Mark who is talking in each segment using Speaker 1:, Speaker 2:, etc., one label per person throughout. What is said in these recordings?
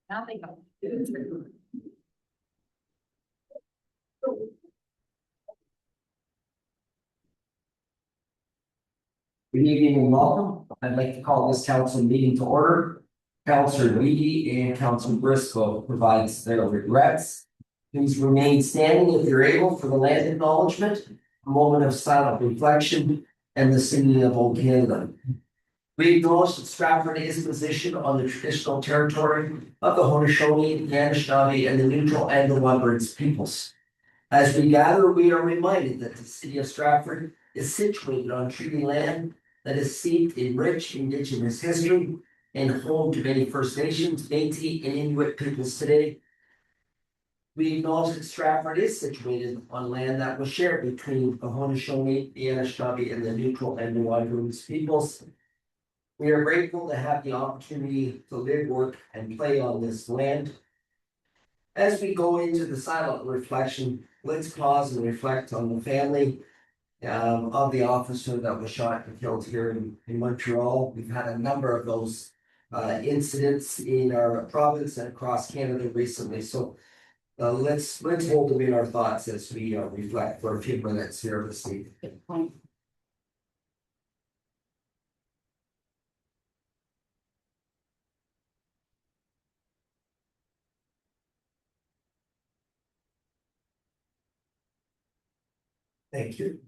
Speaker 1: Now they go.
Speaker 2: Good evening and welcome. I'd like to call this council meeting to order. Councillor Reedy and Councillor Briscoe provides their regrets. Please remain standing if you're able for the land acknowledgement, a moment of silent reflection, and the singing of Old Canada. We acknowledge that Stratford is positioned on the traditional territory of the Haudenosaunee, the Anishinaabe, and the Neutral and the Wawards peoples. As we gather, we are reminded that the city of Stratford is situated on treaty land that is steeped in rich Indigenous history and home to many First Nations, Métis, and Inuit peoples today. We acknowledge that Stratford is situated on land that was shared between the Haudenosaunee, the Anishinaabe, and the Neutral and the Wawards peoples. We are grateful to have the opportunity to live, work, and play on this land. As we go into the silent reflection, let's pause and reflect on the family of the officer that was shot and killed here in Montreal. We've had a number of those incidents in our province and across Canada recently. So let's hold them in our thoughts as we reflect for a few minutes here this evening. Thank you.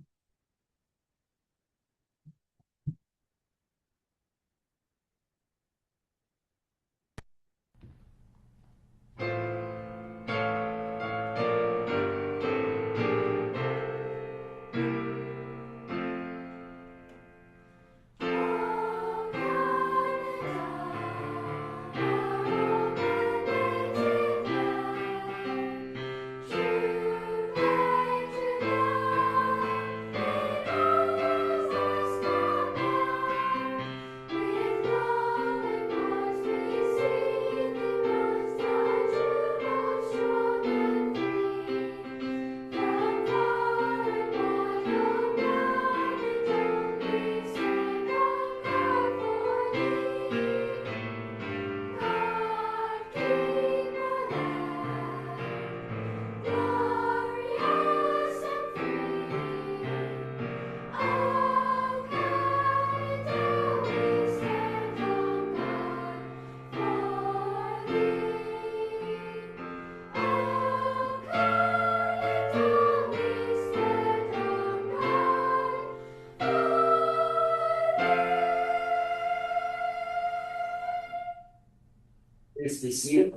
Speaker 2: Please be seated.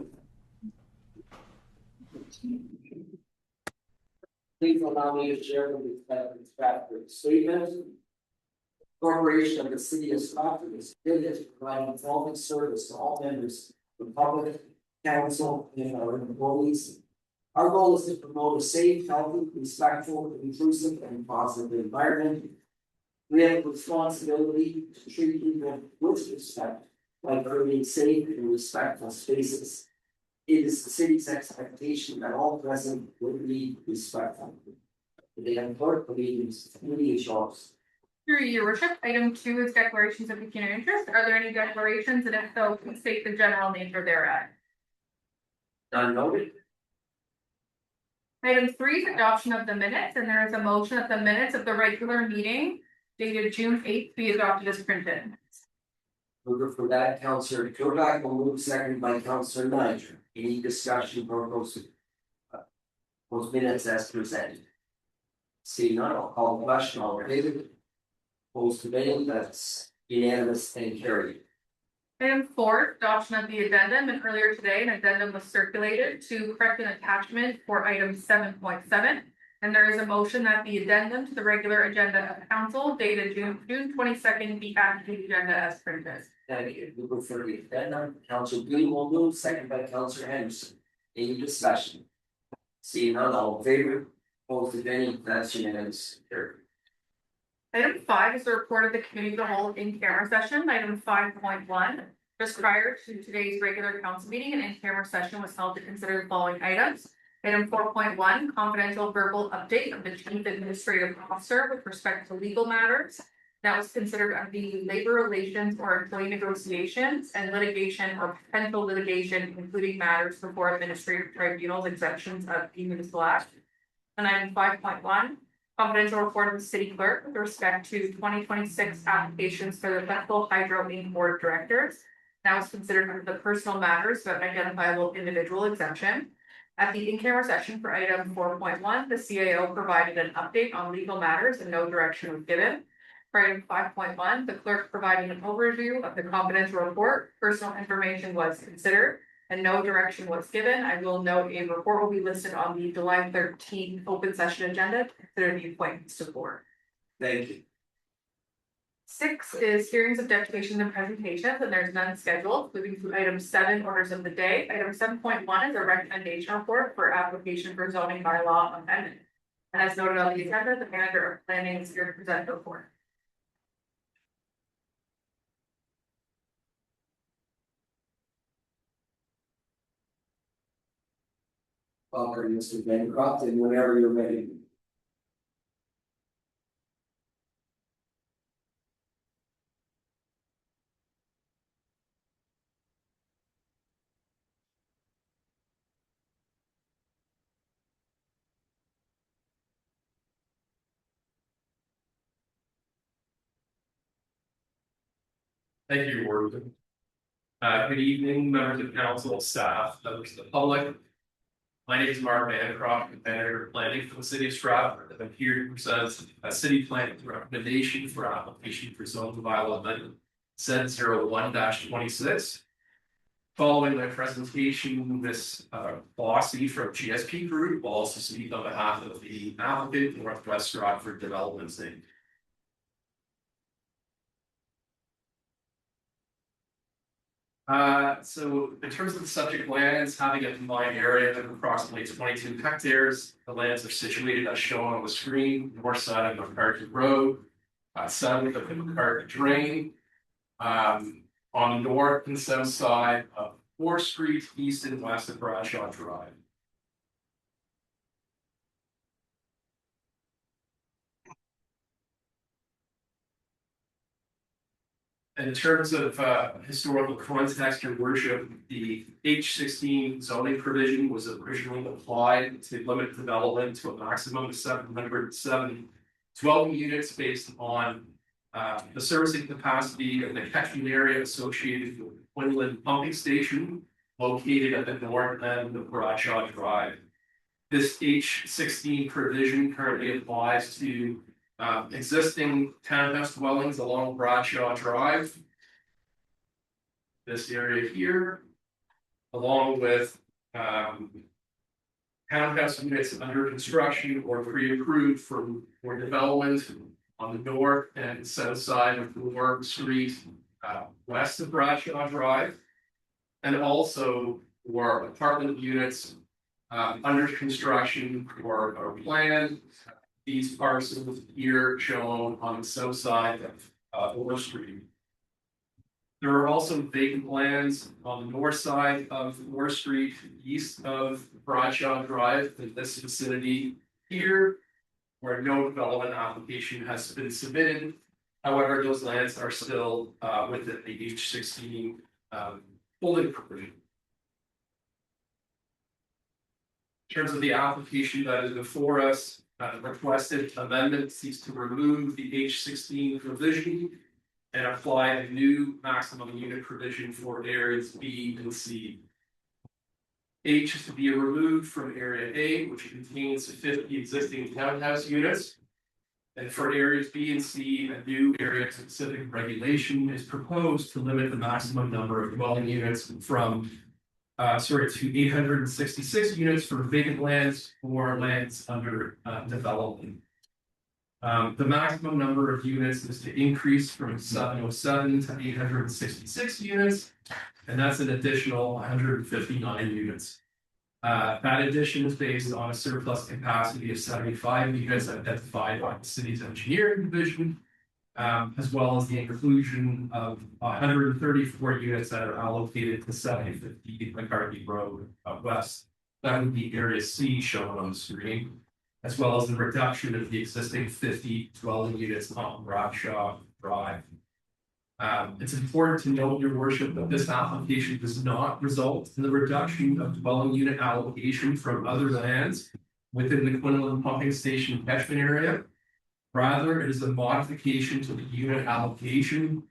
Speaker 2: Please allow me to share the Stratford statement. Corporation of the City of Stratford is committed to providing quality service to all members of the public, council, and our employees. Our goal is to promote a safe, healthy, respectful, inclusive, and positive environment. We have a responsibility to treat people with respect by creating safe and respectful spaces. It is the city's expectation that all present will be respectful. The important allegiance to community shops.
Speaker 3: Through your worship, item 2 is declarations of pecuniary interest. Are there any declarations, and if so, please state the general nature thereof?
Speaker 2: None noted.
Speaker 3: Item 3 is adoption of the minutes, and there is a motion that the minutes of the regular meeting dated June 8th be adopted as printed.
Speaker 2: Mover for that, Councillor Kodak will move, seconded by Councillor Niger. Any discussion for those minutes as presented? See none, I'll call the question. All in favor? Opposed to any? That's unanimous and carried.
Speaker 3: Item 4, adoption of the addendum, and earlier today an addendum was circulated to correct an attachment for item 7.7. And there is a motion that the addendum to the regular agenda of council dated June 22nd be added to the agenda as printed.
Speaker 2: Thank you. Mover for the addendum, Councillor Green will move, seconded by Councillor Henderson. Any discussion? See none, all in favor? Opposed to any? That's unanimous. Carried.
Speaker 3: Item 5 is the report of the committee of the whole in-camera session. Item 5.1. Just prior to today's regular council meeting, an in-camera session was held to consider the following items. Item 4.1, confidential verbal update of the Chief Administrative Officer with respect to legal matters. That was considered under the labor relations or employee negotiations and litigation or potential litigation, including matters before administrative tribunals, exemptions of the municipal act. And item 5.1, confidential report of the city clerk with respect to 2026 applications for the Bethel Hydro Inc. Board of Directors. That was considered under the personal matters but identifiable individual exemption. At the in-camera session for item 4.1, the CAO provided an update on legal matters and no direction was given. For item 5.1, the clerk provided an overview of the confidential report. Personal information was considered and no direction was given. I will note a report will be listed on the July 13th open session agenda to consider the appointments to the board.
Speaker 2: Thank you.
Speaker 3: 6 is hearings of deputations and presentations, and there's none scheduled. Moving to item 7, orders of the day. Item 7.1 is a recommendation report for application for zoning bylaw amendment. And as noted on the agenda, the manager of planning is here to present the report.
Speaker 2: Welcome, Mr. Bancroft, and whenever you're ready.
Speaker 1: Thank you, Warden. Good evening, members of council, staff, members of the public. My name is Mark Bancroft, manager of planning for the city of Stratford. I'm here to present a city planning recommendation for application for zoning bylaw amendment Z01-26. Following my presentation, Ms. Bossy from GSP Group will also speak on behalf of the applicant, Northwest Stratford Developments Inc. So in terms of the subject lands, having a combined area of approximately 22 hectares, the lands are situated as shown on the screen, north side of McCarthy Road, south of the McCarthy Drain, on the north and south side of 4th Street, east and west of Bradshaw Drive. In terms of historical context, your worship, the H16 zoning provision was originally applied to limit development to a maximum of 707 dwelling units based on the servicing capacity of the catchment area associated with the Quinlan pumping station located at the north end of Bradshaw Drive. This H16 provision currently applies to existing townhouse dwellings along Bradshaw Drive. This area here, along with townhouse units under construction or pre-approved for development on the north and south side of 4th Street, west of Bradshaw Drive, and also for apartment units under construction or planned. These parcels here shown on the south side of 4th Street. There are also vacant lands on the north side of 4th Street, east of Bradshaw Drive, in this vicinity here, where no development application has been submitted. However, those lands are still within the H16 holding provision. In terms of the application that is before us, the requested amendment seeks to remove the H16 provision and apply the new maximum unit provision for areas B and C. H is to be removed from area A, which contains 50 existing townhouse units. And for areas B and C, a new area specific regulation is proposed to limit the maximum number of dwelling units from to 866 units for vacant lands or lands under development. The maximum number of units is to increase from 707 to 866 units, and that's an additional 159 units. That addition is based on a surplus capacity of 75 units identified by the city's engineering division, as well as the inclusion of 134 units that are allocated to 750 McCarthy Road west. That would be area C shown on the screen, as well as the reduction of the existing 50 dwelling units on Bradshaw Drive. It's important to note, your worship, that this application does not result in the reduction of dwelling unit allocation from other lands within the Quinlan Pumping Station catchment area. Rather, it is a modification to the unit allocation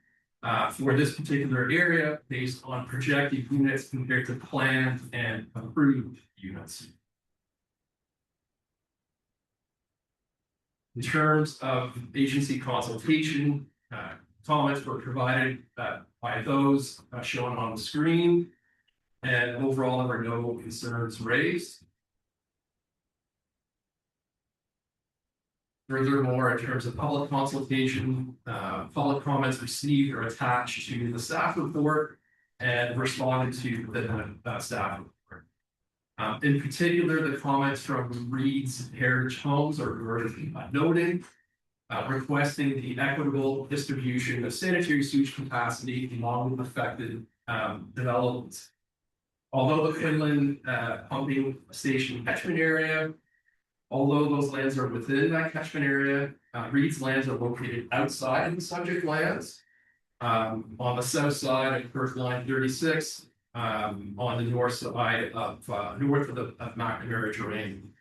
Speaker 1: for this particular area based on projected units compared to planned and approved units. In terms of agency consultation, comments were provided by those shown on the screen, and overall there were no concerns raised. Furthermore, in terms of public consultation, public comments received are attached to the staff report and responded to the staff report. In particular, the comments from Reed's Heritage Homes are worth noting, requesting the equitable distribution of sanitary sewage capacity along with affected developments. Although the Quinlan pumping station catchment area, although those lands are within that catchment area, Reed's lands are located outside of the subject lands. On the south side of Perth Line 36, on the north side of north of McNamara Terrain.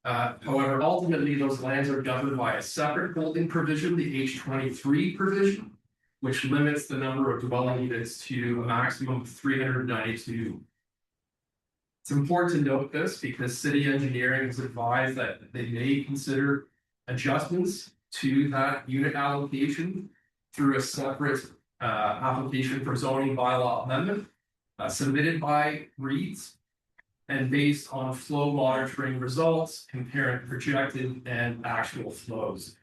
Speaker 1: However, ultimately, those lands are governed by a separate holding provision, the H23 provision, which limits the number of dwelling units to a maximum of 392. It's important to note this because city engineering has advised that they may consider adjustments to that unit allocation through a separate application for zoning bylaw amendment submitted by Reed's and based on flow monitoring results, comparing projected and actual flows.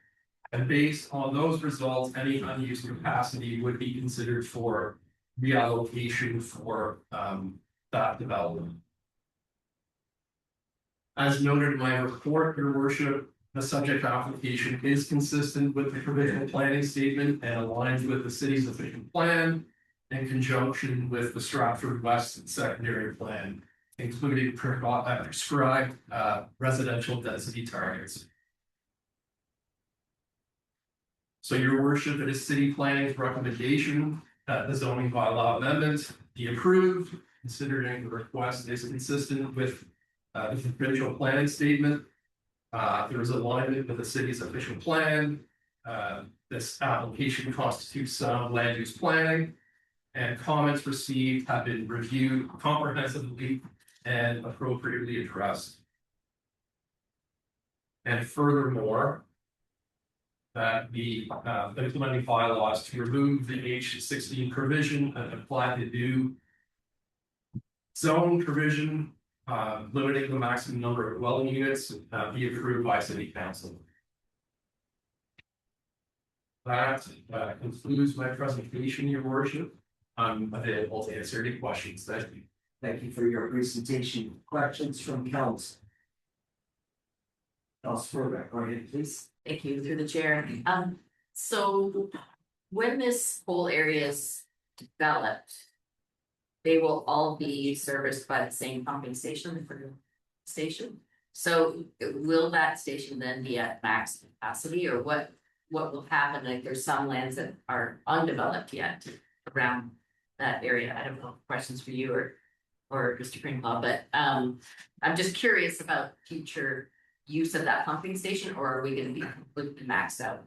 Speaker 1: And based on those results, any unused capacity would be considered for reallocation for that development. As noted in my report, your worship, the subject application is consistent with the provisional planning statement and aligns with the city's official plan in conjunction with the Stratford West secondary plan, including prescribed residential density targets. So your worship, it is city planning's recommendation that the zoning bylaw amendment be approved, considering the request is consistent with the provincial planning statement. There is alignment with the city's official plan. This application constitutes sound land use planning, and comments received have been reviewed comprehensively and appropriately addressed. And furthermore, that the implementing bylaws to remove the H16 provision and apply the new zone provision limiting the maximum number of dwelling units be approved by city council. That concludes my presentation, your worship. I'm available to answer any questions. Thank you.
Speaker 2: Thank you for your presentation. Questions from council? Councilor, go ahead, please.
Speaker 4: Thank you, through the chair. So when this whole area is developed, they will all be serviced by the same pumping station for the station. So will that station then be at max capacity, or what will happen? Like, there's some lands that are undeveloped yet around that area. I don't know, questions for you or Mr. Greenlaw, but I'm just curious about future use of that pumping station, or are we going to be completely maxed out?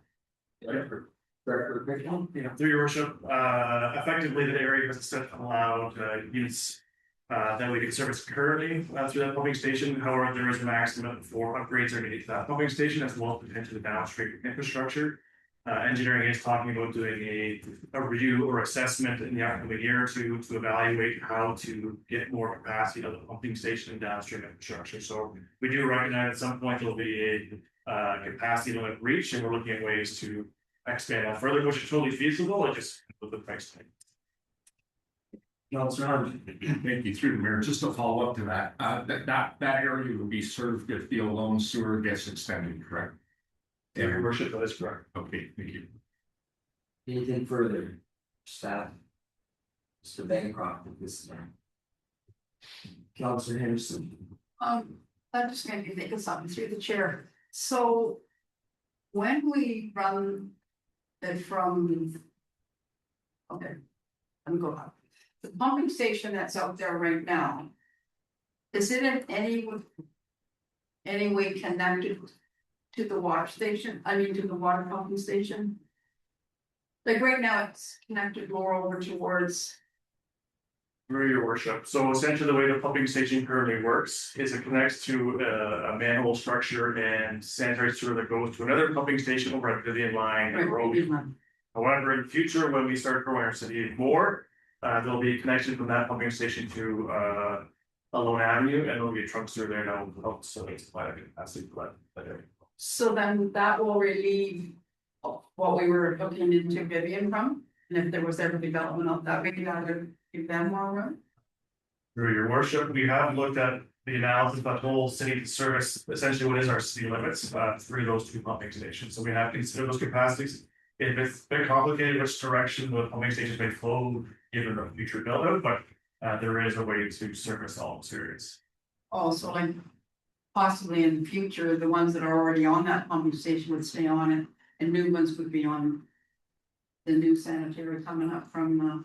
Speaker 5: Through your worship, effectively the area has set allowed units that we can service currently through that pumping station. However, there is a maximum for upgrades are needed to that pumping station as well as potentially the downstream infrastructure. Engineering is talking about doing a review or assessment in the upcoming year or two to evaluate how to get more capacity to the pumping station and downstream infrastructure. So we do recognize at some point there'll be a capacity limit reached, and we're looking at ways to expand that further, which is totally feasible. It just with the price tag.
Speaker 6: Thank you, through the mayor. Just to follow up to that, that area will be served if the alone sewer gets extended, correct?
Speaker 5: Yeah, your worship, that is correct.
Speaker 6: Okay, thank you.
Speaker 2: Anything further? Staff. Mr. Bancroft at this time. Councilor Henderson.
Speaker 7: I'm just going to think of something through the chair. So when we run that from. Okay, I'm going up. The pumping station that's out there right now. Is it in any way connected to the water station, I mean, to the water pumping station? Like right now, it's connected more over towards,
Speaker 5: Through your worship, so essentially the way the pumping station currently works is it connects to a manhole structure and sanitary sewer that goes to another pumping station over at Vivian Line and Road. However, in the future, when we start growing our city more, there'll be connection from that pumping station to Alone Avenue, and there'll be a trunk sewer there now, so it's quite a capacity for that area.
Speaker 7: so then that will relieve. What we were looking into Vivian from, and if there was ever development of that, we could either give them more room.
Speaker 5: Through your worship, we have looked at the analysis of that whole city service, essentially what is our city limits, through those two pumping stations, so we have considered those capacities. If it's a bit complicated which direction the pumping stations may flow, given the future build out, but there is a way to service all areas.
Speaker 7: Also, like possibly in the future, the ones that are already on that pumping station would stay on it, and new ones would be on. The new sanitary coming up from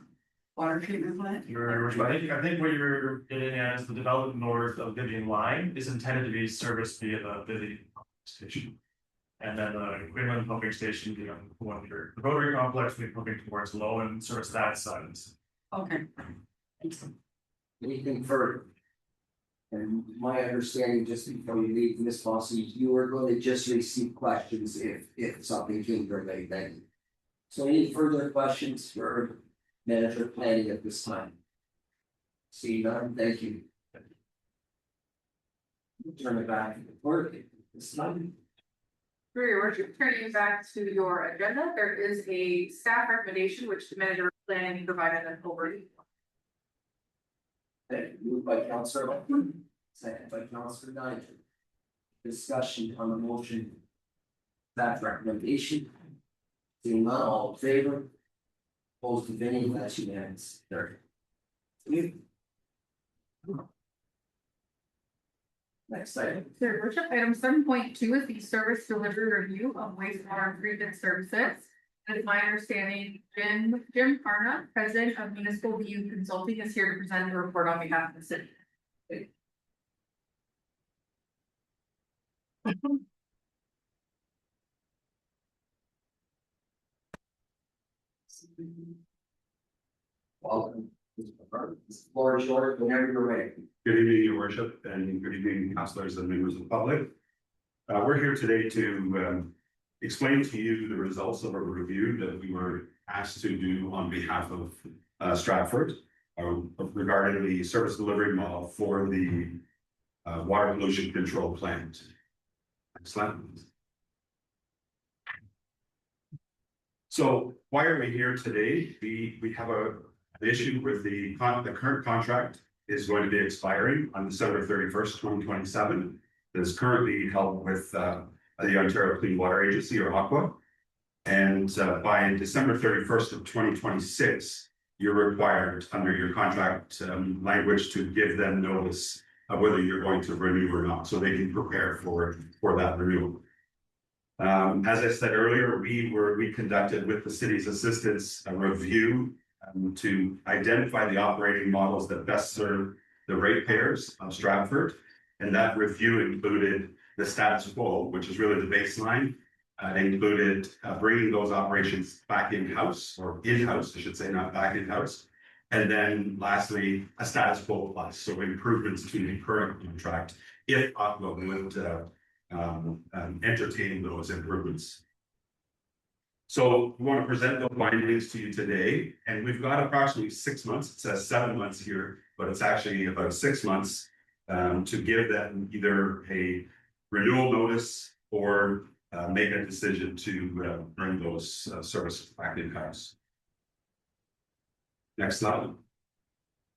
Speaker 7: water treatment plant.
Speaker 5: I think what you're getting at is the development north of Vivian Line is intended to be serviced via the Vivian pumping station. And then the Quinlan pumping station, the one here, the Rotary complex will be pumping towards Low and service that side.
Speaker 7: Okay. Thanks.
Speaker 2: Anything further? And my understanding, just before you leave, Ms. Fossey, you were going to just receive questions if something came your way, then. So any further questions for manager planning at this time? See none, thank you. Turn it back to the clerk this time.
Speaker 3: For your worship, turning back to your agenda, there is a staff recommendation which the manager of planning provided an overview.
Speaker 2: Moved by Councilor Buckman, second by Councilor Nigel. Discussion on the motion. That recommendation. Seeing none, all in favor? Opposed to any, that's unanimous. There. Next item.
Speaker 3: Your worship, item 7.2 is the service delivery review of wastewater treatment services. It is my understanding, Jim Parna, president of Municipal View Consulting, is here to present a report on behalf of the city.
Speaker 2: Welcome. The floor is yours whenever you're ready.
Speaker 8: Good evening, your worship, and good evening, councillors and members of the public. We're here today to explain to you the results of a review that we were asked to do on behalf of Stratford regarding the service delivery model for the water pollution control plant. Next slide. So why are we here today? We have an issue with the current contract is going to be expiring on December 31st, 2027. That is currently held with the Ontario Clean Water Agency, or AQUA. And by December 31st of 2026, you're required under your contract language to give them notice of whether you're going to renew or not, so they can prepare for that renewal. As I said earlier, we conducted with the city's assistance a review to identify the operating models that best serve the ratepayers of Stratford. And that review included the status quo, which is really the baseline. It included bringing those operations back in-house, or in-house, I should say, not back in-house. And then lastly, a status quo plus, so improvements to the current contract if AQUA would entertain those improvements. So we want to present the findings to you today, and we've got approximately 6 months. It says 7 months here, but it's actually about 6 months to give them either a renewal notice or make a decision to bring those services back in-house. Next slide.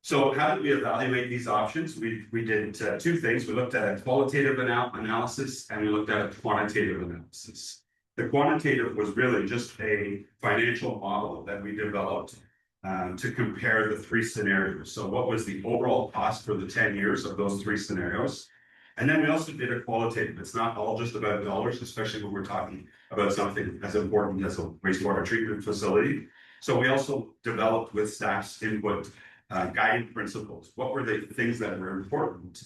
Speaker 8: So how did we evaluate these options? We did two things. We looked at a qualitative analysis and we looked at a quantitative analysis. The quantitative was really just a financial model that we developed to compare the three scenarios. So what was the overall cost for the 10 years of those three scenarios? And then we also did a qualitative. It's not all just about dollars, especially when we're talking about something as important as a wastewater treatment facility. So we also developed with staff's input guiding principles. What were the things that were important,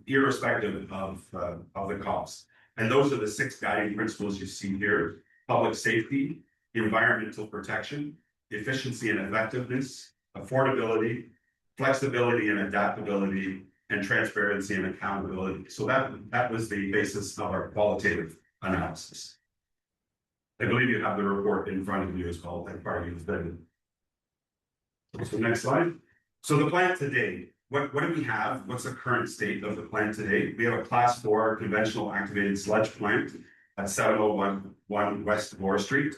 Speaker 8: irrespective of the cost? And those are the 6 guiding principles you see here: public safety, environmental protection, efficiency and effectiveness, affordability, flexibility and adaptability, and transparency and accountability. So that was the basis of our qualitative analysis. I believe you have the report in front of you as well, that part of the. So next slide. So the plant today, what do we have? What's the current state of the plant today? We have a class 4 conventional activated sludge plant at 701 West Moore Street.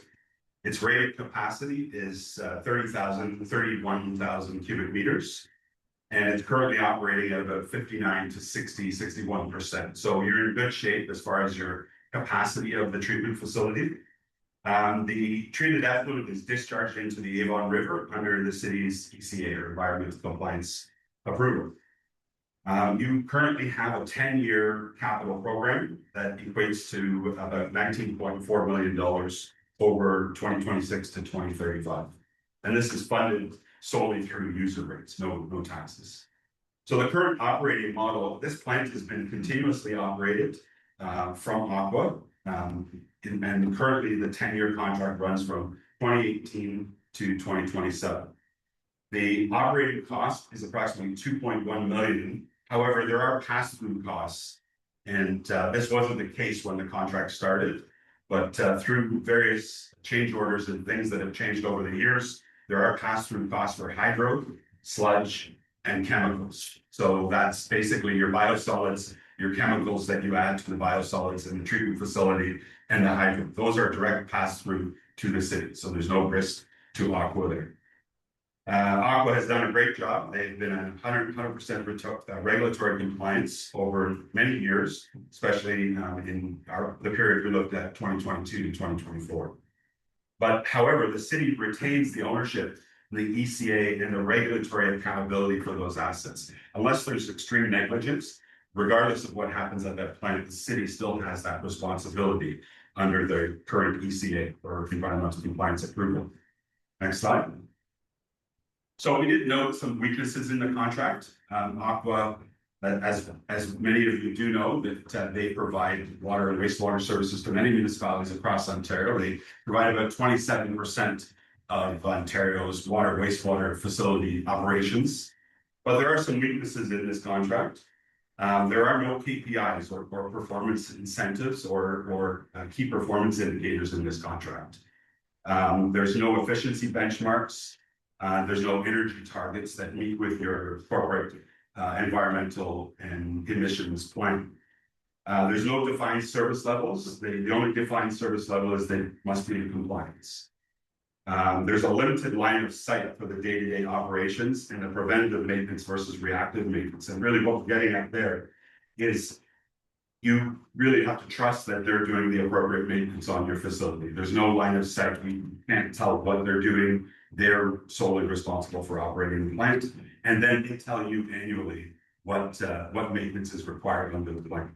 Speaker 8: Its rated capacity is 31,000 cubic meters. And it's currently operating at about 59 to 61%. So you're in good shape as far as your capacity of the treatment facility. The treated effluent is discharged into the Avon River under the city's ECA, or environmental compliance approval. You currently have a 10-year capital program that equates to about $19.4 million over 2026 to 2035. And this is funded solely through user rates, no taxes. So the current operating model, this plant has been continuously operated from Aqua. And currently the 10-year contract runs from 2018 to 2027. The operating cost is approximately $2.1 million. However, there are pass-through costs, and this wasn't the case when the contract started, but through various change orders and things that have changed over the years, there are pass-through costs for hydro, sludge, and chemicals. So that's basically your biosolids, your chemicals that you add to the biosolids in the treatment facility, and the hydro. Those are direct pass-through to the city, so there's no risk to Aqua there. Aqua has done a great job. They've been at 100% regulatory compliance over many years, especially in the period we looked at 2022 to 2024. But however, the city retains the ownership, the ECA, and the regulatory accountability for those assets. Unless there's extreme negligence, regardless of what happens at that plant, the city still has that responsibility under the current ECA, or environmental compliance approval. Next slide. So we did note some weaknesses in the contract. Aqua, as many of you do know, that they provide water and wastewater services to many municipalities across Ontario. They provide about 27% of Ontario's water wastewater facility operations. But there are some weaknesses in this contract. There are no KPIs or performance incentives or key performance indicators in this contract. There's no efficiency benchmarks. There's no energy targets that meet with your corporate environmental and emissions plan. There's no defined service levels. The only defined service level is they must be in compliance. There's a limited line of sight for the day-to-day operations and the preventative maintenance versus reactive maintenance. And really what we're getting at there is you really have to trust that they're doing the appropriate maintenance on your facility. There's no line of sight. We can't tell what they're doing. They're solely responsible for operating the plant. And then they tell you annually what maintenance is required on the plant.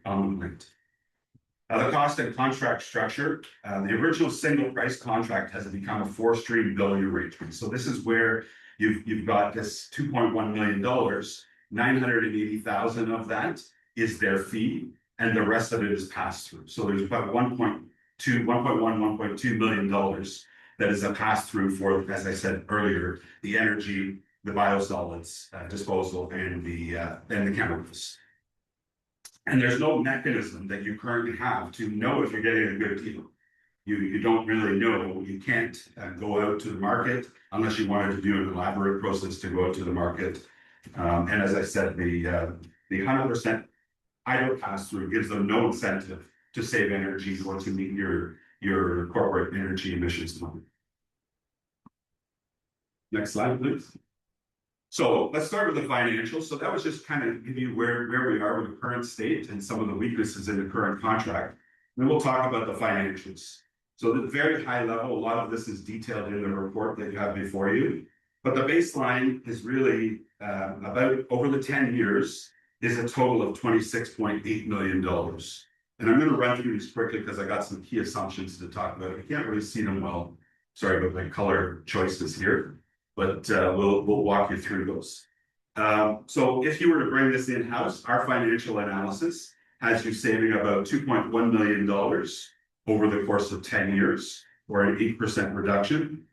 Speaker 8: The cost and contract structure, the original single price contract has become a 4-stream billing arrangement. So this is where you've got this $2.1 million, 980,000 of that is their fee, and the rest of it is passed through. So there's about $1.2 million that is a pass through for, as I said earlier, the energy, the biosolids disposal, and the chemicals. And there's no mechanism that you currently have to know if you're getting a good deal. You don't really know. You can't go out to the market unless you wanted to do an elaborate process to go out to the market. And as I said, the 100% hydro pass through gives them no incentive to save energy or to meet your corporate energy emissions limit. Next slide, please. So let's start with the financials. So that was just kind of give you where we are with the current state and some of the weaknesses in the current contract. Then we'll talk about the financials. So at the very high level, a lot of this is detailed in the report that you have before you. But the baseline is really about over the 10 years, is a total of $26.8 million. And I'm gonna run through these quickly because I got some key assumptions to talk about. I can't really see them well. Sorry about my color choices here, but we'll walk you through those. So if you were to bring this in-house, our financial analysis has you saving about $2.1 million over the course of 10 years, or an 8% reduction.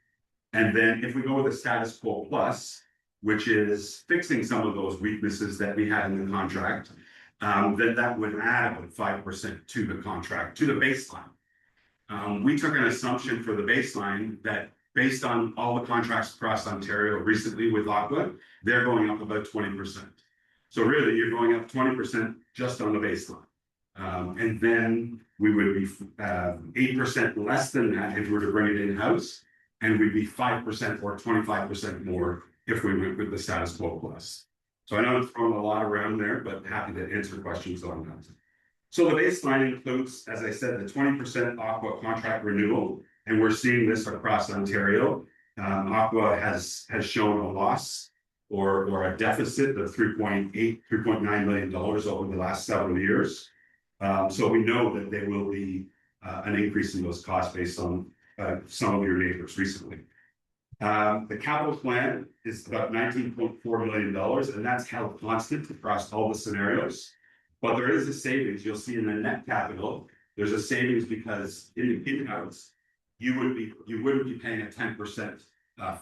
Speaker 8: And then if we go with a status quo plus, which is fixing some of those weaknesses that we had in the contract, then that would add about 5% to the contract, to the baseline. We took an assumption for the baseline that based on all the contracts across Ontario recently with Aqua, they're going up about 20%. So really, you're going up 20% just on the baseline. And then we would be 8% less than that if we were to bring it in-house, and we'd be 5% or 25% more if we went with the status quo plus. So I know I'm throwing a lot around there, but happy to answer questions on that. So the baseline includes, as I said, the 20% Aqua contract renewal, and we're seeing this across Ontario. Aqua has shown a loss or a deficit of $3.9 million over the last several years. So we know that there will be an increase in those costs based on some of your neighbors recently. The capital plan is about $19.4 million, and that's held constant across all the scenarios. But there is a savings. You'll see in the net capital, there's a savings because in the in-house, you wouldn't be paying a 10%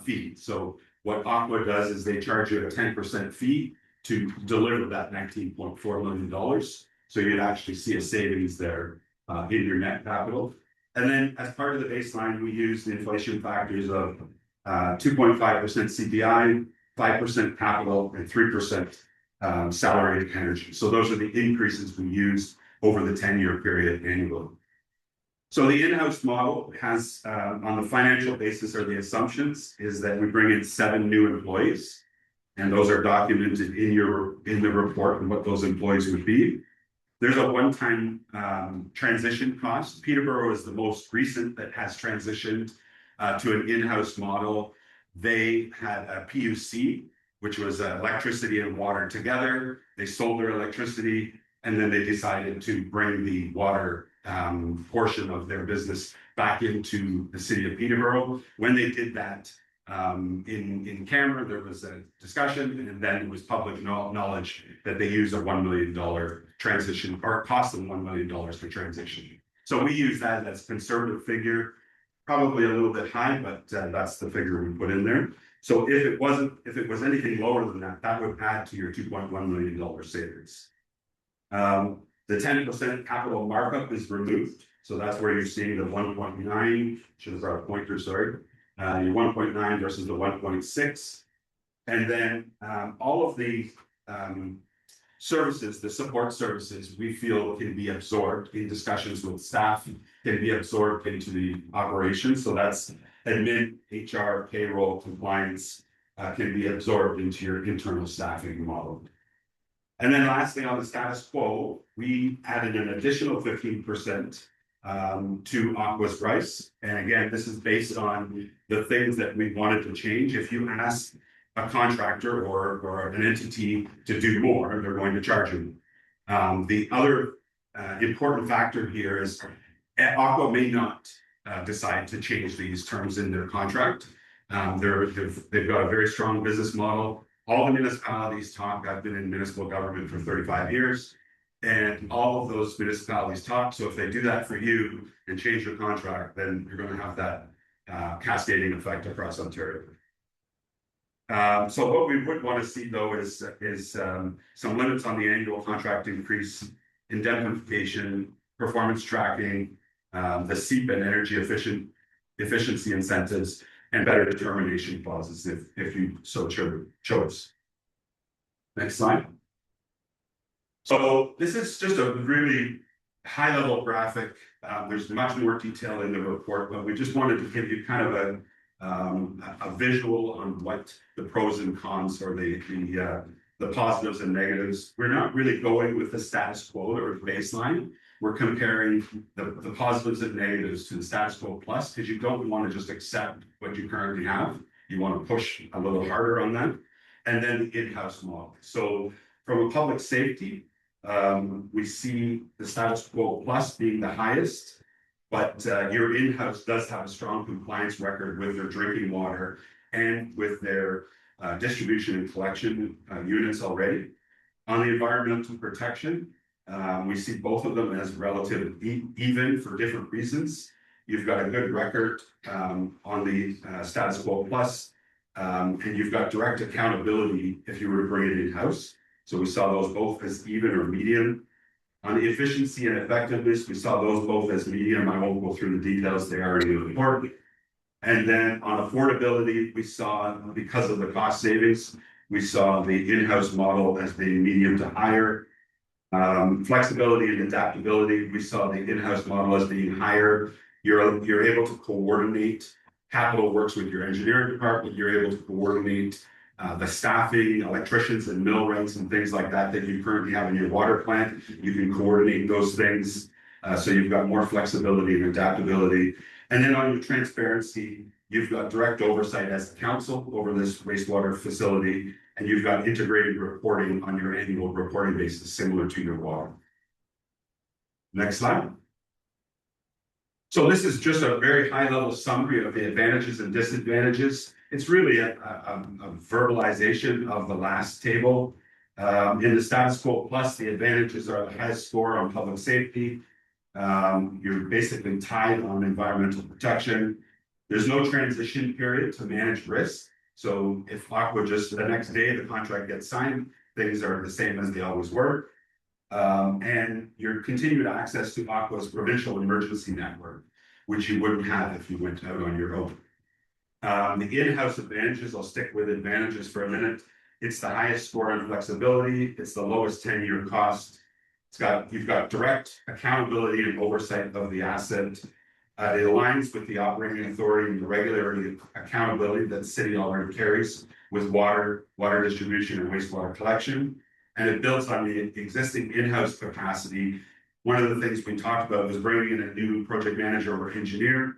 Speaker 8: fee. So what Aqua does is they charge you a 10% fee to deliver that $19.4 million. So you'd actually see a savings there in your net capital. And then as part of the baseline, we use the inflation factors of 2.5% CPI, 5% capital, and 3% salary and energy. So those are the increases we use over the 10-year period annually. So the in-house model has, on the financial basis or the assumptions, is that we bring in 7 new employees, and those are documented in the report and what those employees would be. There's a one-time transition cost. Peterborough is the most recent that has transitioned to an in-house model. They had a PUC, which was electricity and water together. They sold their electricity, and then they decided to bring the water portion of their business back into the city of Peterborough. When they did that in camera, there was a discussion, and then it was public knowledge that they use a $1 million transition, or cost them $1 million for transition. So we use that as a conservative figure, probably a little bit high, but that's the figure we put in there. So if it was anything lower than that, that would add to your $2.1 million savings. The 10% capital markup is removed. So that's where you're seeing the 1.9, should have brought a pointer, sorry. Your 1.9 versus the 1.6. And then all of the services, the support services, we feel can be absorbed in discussions with staff, can be absorbed into the operations. So that's admin, HR, payroll, compliance, can be absorbed into your internal staffing model. And then lastly, on the status quo, we added an additional 15% to Aqua's price. And again, this is based on the things that we wanted to change. If you ask a contractor or an entity to do more, they're going to charge you. The other important factor here is Aqua may not decide to change these terms in their contract. They've got a very strong business model. All the municipalities talk. I've been in municipal government for 35 years, and all of those municipalities talk. So if they do that for you and change your contract, then you're going to have that cascading effect across Ontario. So what we would want to see though is some limits on the annual contract increase, indemnification, performance tracking, the SEEP and energy efficiency incentives, and better determination clauses if you so chose. Next slide. So this is just a really high level graphic. There's much more detail in the report, but we just wanted to give you kind of a visual on what the pros and cons or the positives and negatives. We're not really going with the status quo or baseline. We're comparing the positives and negatives to the status quo plus, because you don't want to just accept what you currently have. You want to push a little harder on that. And then the in-house model. So from a public safety, we see the status quo plus being the highest. But your in-house does have a strong compliance record with their drinking water and with their distribution and collection units already. On the environmental protection, we see both of them as relatively even for different reasons. You've got a good record on the status quo plus, and you've got direct accountability if you were to bring it in-house. So we saw those both as even or medium. On the efficiency and effectiveness, we saw those both as medium. I won't go through the details, they are really important. And then on affordability, we saw, because of the cost savings, we saw the in-house model as being medium to higher. Flexibility and adaptability, we saw the in-house model as being higher. You're able to coordinate. Capital works with your engineering department. You're able to coordinate the staffing, electricians and mill rates and things like that that you currently have in your water plant. You can coordinate those things. So you've got more flexibility and adaptability. And then on your transparency, you've got direct oversight as a council over this wastewater facility, and you've got integrated reporting on your annual reporting basis, similar to your water. Next slide. So this is just a very high level summary of the advantages and disadvantages. It's really a verbalization of the last table. In the status quo plus, the advantages are the highest score on public safety. You're basically tied on environmental protection. There's no transition period to manage risk. So if Aqua just the next day the contract gets signed, things are the same as they always were. And your continued access to Aqua's provincial emergency network, which you wouldn't have if you went out on your own. The in-house advantages, I'll stick with advantages for a minute. It's the highest score on flexibility. It's the lowest 10-year cost. You've got direct accountability and oversight of the asset. It aligns with the operating authority and the regularity and accountability that the city already carries with water distribution and wastewater collection. And it builds on the existing in-house capacity. One of the things we talked about was bringing in a new project manager or engineer.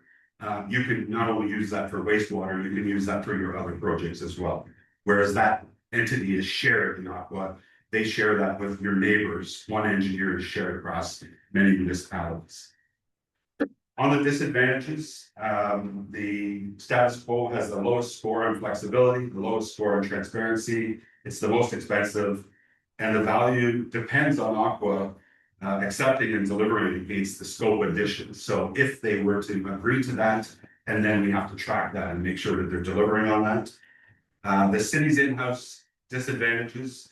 Speaker 8: You can not only use that for wastewater, you can use that for your other projects as well. Whereas that entity is shared in Aqua, they share that with your neighbors. One engineer is shared across many municipalities. On the disadvantages, the status quo has the lowest score on flexibility, the lowest score on transparency. It's the most expensive, and the value depends on Aqua accepting and delivering against the scope additions. So if they were to agree to that, and then we have to track that and make sure that they're delivering on that. The city's in-house disadvantages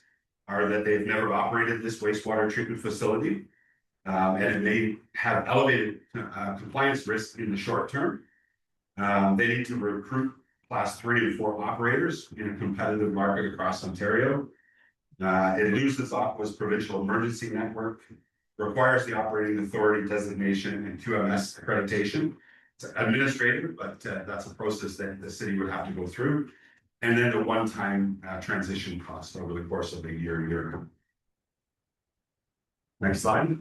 Speaker 8: are that they've never operated this wastewater treatment facility. And it may have elevated compliance risks in the short term. They need to recruit class 3 and 4 operators in a competitive market across Ontario. It loses Aqua's provincial emergency network, requires the operating authority designation and QMS accreditation. It's administrative, but that's a process that the city would have to go through. And then the one-time transition cost over the course of a year. Next slide.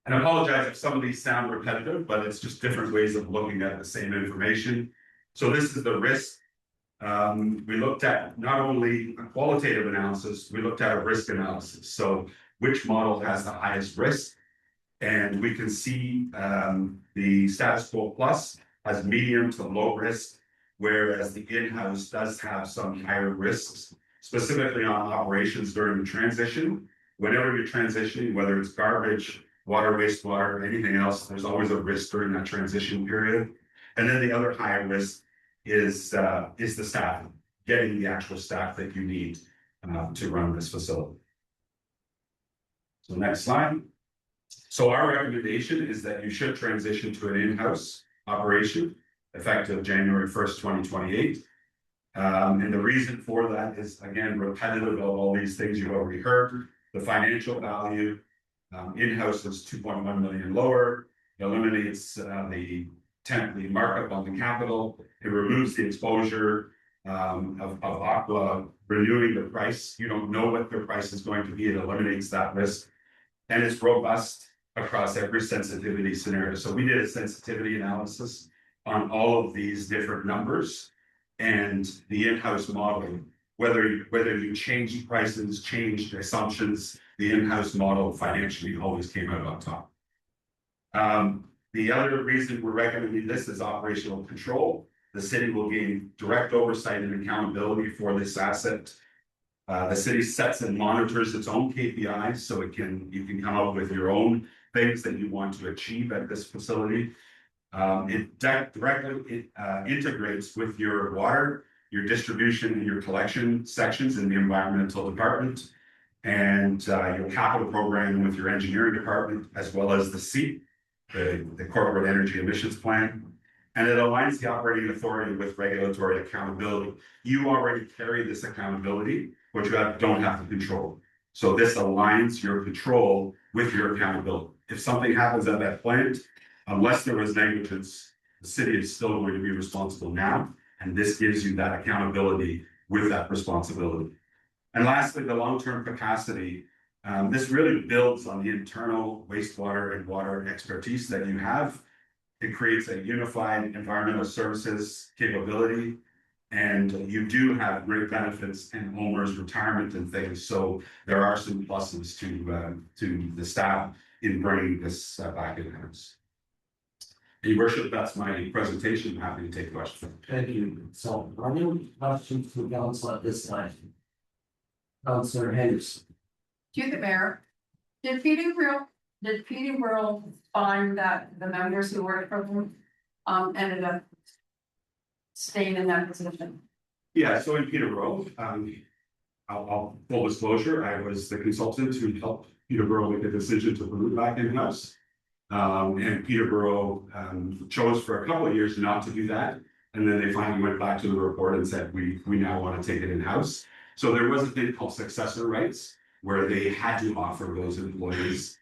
Speaker 8: And I apologize if some of these sound repetitive, but it's just different ways of looking at the same information. So this is the risk. We looked at not only a qualitative analysis, we looked at a risk analysis. So which model has the highest risk? And we can see the status quo plus has medium to low risk, whereas the in-house does have some higher risks, specifically on operations during the transition. Whenever you're transitioning, whether it's garbage, water, wastewater, anything else, there's always a risk during that transition period. And then the other higher risk is the staff, getting the actual staff that you need to run this facility. So next slide. So our recommendation is that you should transition to an in-house operation effective January 1st, 2028. And the reason for that is, again, repetitive of all these things you've already heard. The financial value in-house is 2.1 million lower. It eliminates the markup on the capital. It removes the exposure of Aqua renewing the price. You don't know what their price is going to be. It eliminates that risk. And it's robust across every sensitivity scenario. So we did a sensitivity analysis on all of these different numbers. And the in-house model whether you change prices, change assumptions, the in-house model financially always came out on top. The other reason we're recommending this is operational control. The city will gain direct oversight and accountability for this asset. The city sets and monitors its own KPIs, so you can come up with your own things that you want to achieve at this facility. It directly integrates with your water, your distribution, and your collection sections in the environmental department, and your capital program with your engineering department, as well as the CEP, the corporate energy emissions plan. And it aligns the operating authority with regulatory accountability. You already carry this accountability, but you don't have to control. So this aligns your control with your accountability. If something happens at that plant, unless there was negligence, the city is still going to be responsible now. And this gives you that accountability with that responsibility. And lastly, the long-term capacity. This really builds on the internal wastewater and water expertise that you have. It creates a unified environmental services capability. And you do have great benefits and owners retirement and things. So there are some pluses to the staff in bringing this back in-house. Your worship, that's my presentation. I'm happy to take questions.
Speaker 2: Thank you. So, are there any questions from council at this time? Councilor Henderson.
Speaker 7: To the mayor, did Peterborough find that the members who worked for them ended up staying in that position?
Speaker 8: Yeah, so in Peterborough, I'll full disclosure, I was the consultant who helped Peterborough make a decision to move back in-house. And Peterborough chose for a couple of years not to do that. And then they finally went back to the report and said, we now want to take it in-house. So there was a thing called successor rights, where they had to offer those employees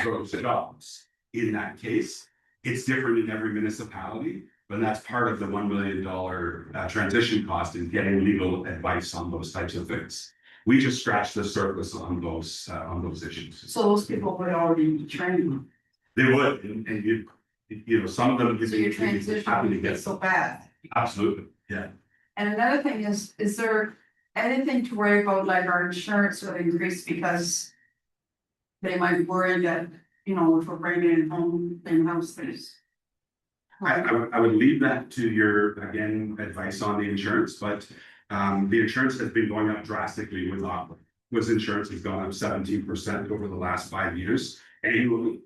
Speaker 8: those jobs. In that case, it's different in every municipality, but that's part of the $1 million transition cost in getting legal advice on those types of things. We just scratched the surface on those issues.
Speaker 7: So those people would already be trained.
Speaker 8: They would, and you know, some of them
Speaker 7: So your
Speaker 8: happy to
Speaker 7: transition would be
Speaker 8: get.
Speaker 7: so bad.
Speaker 8: Absolutely, yeah.
Speaker 7: And another thing is there anything to worry about, like our insurance would increase because they might worry that, you know, if we're bringing in home in-house things?
Speaker 8: I would leave that to your, again, advice on the insurance, but the insurance has been going up drastically with Aqua. With insurance has gone up 17% over the last 5 years annually.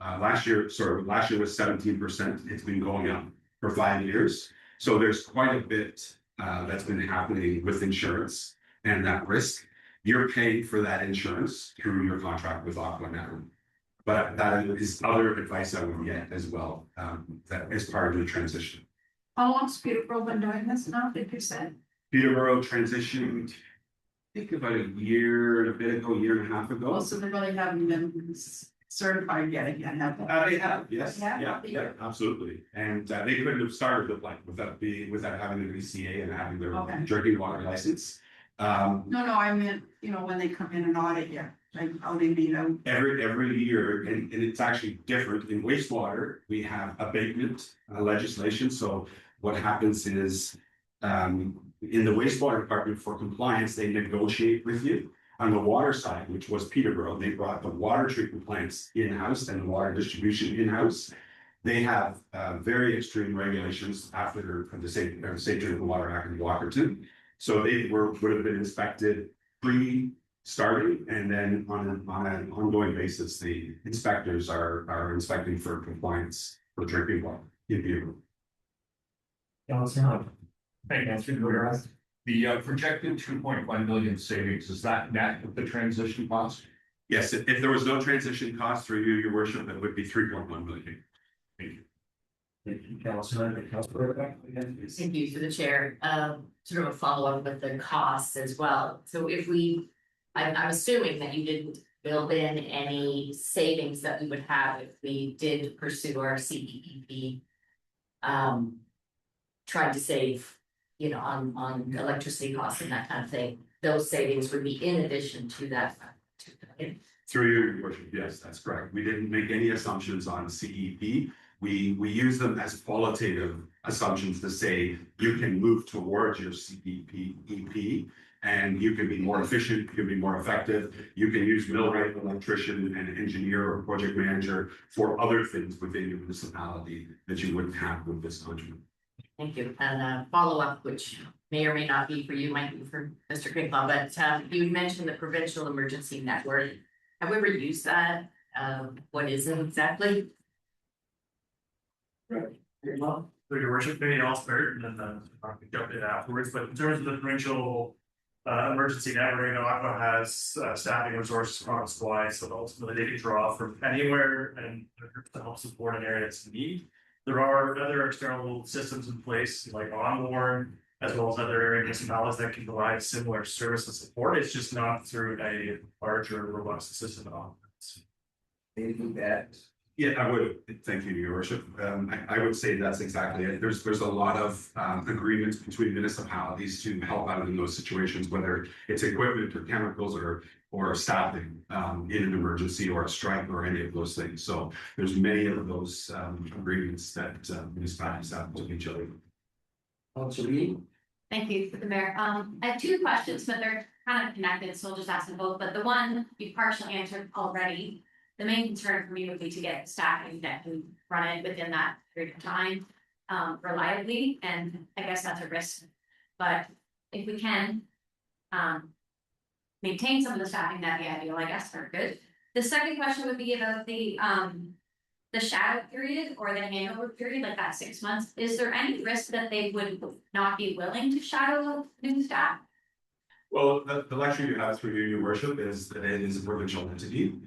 Speaker 8: Last year was 17%. It's been going up for 5 years. So there's quite a bit that's been happening with insurance and that risk. You're paying for that insurance through your contract with Aqua now. But that is other advice I would get as well, that is part of the transition.
Speaker 7: How long's Peterborough been doing this now, did you say?
Speaker 8: Peterborough transitioned, I think about a year and a half ago.
Speaker 7: Oh, so they really haven't been certified yet again, have they?
Speaker 8: They have, yes,
Speaker 7: Yeah.
Speaker 8: yeah, absolutely. And they couldn't have started the like without having an ECA and having their
Speaker 7: Okay.
Speaker 8: drinking water license.
Speaker 7: No, I meant, you know, when they come in and audit you, like how they meet out.
Speaker 8: Every year, and it's actually different. In wastewater, we have abatement legislation. So what happens is, in the wastewater department for compliance, they negotiate with you. On the water side, which was Peterborough, they brought the water treatment plants in-house and the water distribution in-house. They have very extreme regulations after the Safe Drinking Water Act in Walkerton. So they would have been inspected pre-starting, and then on an ongoing basis, the inspectors are inspecting for compliance for drinking water in Peterborough.
Speaker 2: Councilor.
Speaker 6: Thank you. The projected 2.1 million savings, is that net of the transition cost?
Speaker 8: Yes, if there was no transition cost through you, your worship, it would be 3.1 million.
Speaker 6: Thank you.
Speaker 2: Thank you, Councilor. Councilor Rebecca, again, please.
Speaker 4: Thank you to the chair. Sort of a follow-up with the costs as well. So if I'm assuming that you didn't build in any savings that we would have if we did pursue our CEP. Trying to save, you know, on electricity costs and that kind of thing. Those savings would be in addition to that.
Speaker 8: Through your worship, yes, that's correct. We didn't make any assumptions on CEP. We use them as qualitative assumptions to say you can move towards your CPP, and you can be more efficient, you can be more effective. You can use millwright, electrician, and engineer or project manager for other things within your municipality that you wouldn't have with this contract.
Speaker 4: Thank you. And follow-up, which may or may not be for you, might be for Mr. Crinkle, but you mentioned the provincial emergency network. Have we ever used that? What is it exactly?
Speaker 5: So your worship, maybe I'll start and then I can jump in afterwards, but in terms of the provincial emergency network, you know, Aqua has staffing resources across the line, so ultimately they can draw from anywhere and to help support an area that's in need. There are other external systems in place like Onboard, as well as other area municipalities that can provide similar service and support. It's just not through a larger, robust system at all.
Speaker 2: Anything that,
Speaker 8: Yeah, I would, thank you, your worship. I would say that's exactly it. There's a lot of agreements between municipalities to help out in those situations, whether it's equipment or chemicals or staffing in an emergency or a strike or any of those things. So there's many of those agreements that municipalities have with each other.
Speaker 2: Councilor Lee?
Speaker 9: Thank you, for the mayor. I have two questions, but they're kind of connected, so I'll just ask them both. But the one you partially answered already. The main concern for me would be to get staffing that can run it within that period of time, reliably, and I guess that's a risk. But if we can maintain some of the staffing, that'd be ideal, I guess, or good. The second question would be about the shadow period or the handover period, like that 6 months. Is there any risk that they would not be willing to shadow new staff?
Speaker 8: Well, the luxury you have through your worship is that it is a provincial entity.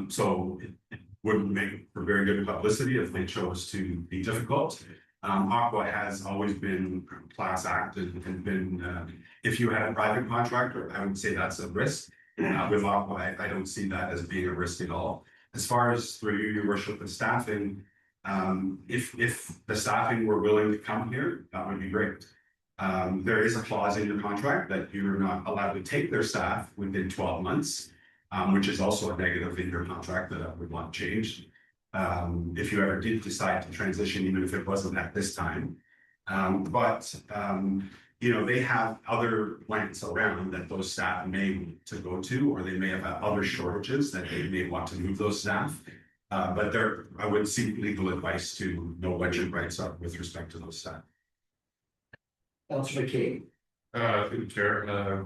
Speaker 8: So it wouldn't make for very good publicity if they chose to be difficult. Aqua has always been class acted and been, if you had a private contractor, I would say that's a risk. With Aqua, I don't see that as being a risk at all. As far as through your worship and staffing, if the staffing were willing to come here, that would be great. There is a clause in your contract that you're not allowed to take their staff within 12 months. Which is also a negative in your contract that I would want changed. If you ever did decide to transition, even if it wasn't at this time. You know, they have other plants around that those staff may want to go to, or they may have other shortages that they may want to move those staff. But I would seek legal advice to know what your rights are with respect to those staff.
Speaker 2: Councilor McCabe?
Speaker 10: Through the chair,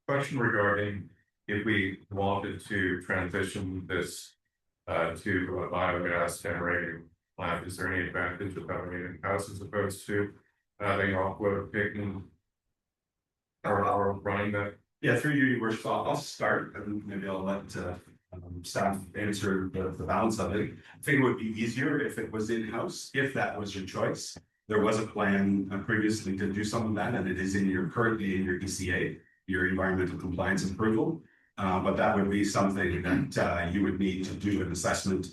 Speaker 10: question regarding if we wanted to transition this to a biogas generating plant, is there any advantage of having it in-house as opposed to having Aqua taking or running that?
Speaker 8: Yeah, through you, your worship, I'll start and maybe I'll let staff answer the balance of it. I think it would be easier if it was in-house, if that was your choice. There was a plan previously to do some of that, and it is currently in your ECA, your environmental compliance approval. But that would be something that you would need to do an assessment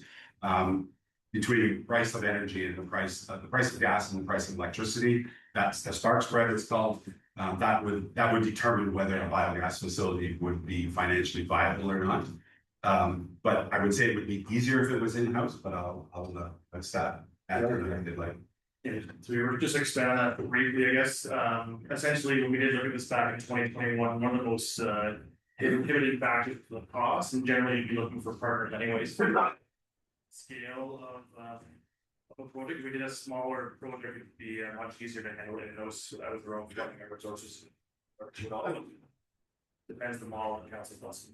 Speaker 8: between the price of energy and the price of gas and the price of electricity. That's the spark spread it's called. That would determine whether a biogas facility would be financially viable or not. But I would say it would be easier if it was in-house, but I'll let staff add to that if they'd like.
Speaker 5: Yeah, so we were just expand on that briefly, I guess. Essentially, when we did look at this back in 2021, one of the most inhibiting factors for the cost, and generally you'd be looking for partners anyways for that scale of a project. We did a smaller project, it would be much easier to handle it in those their own funding and resources. Depends the model and council plus.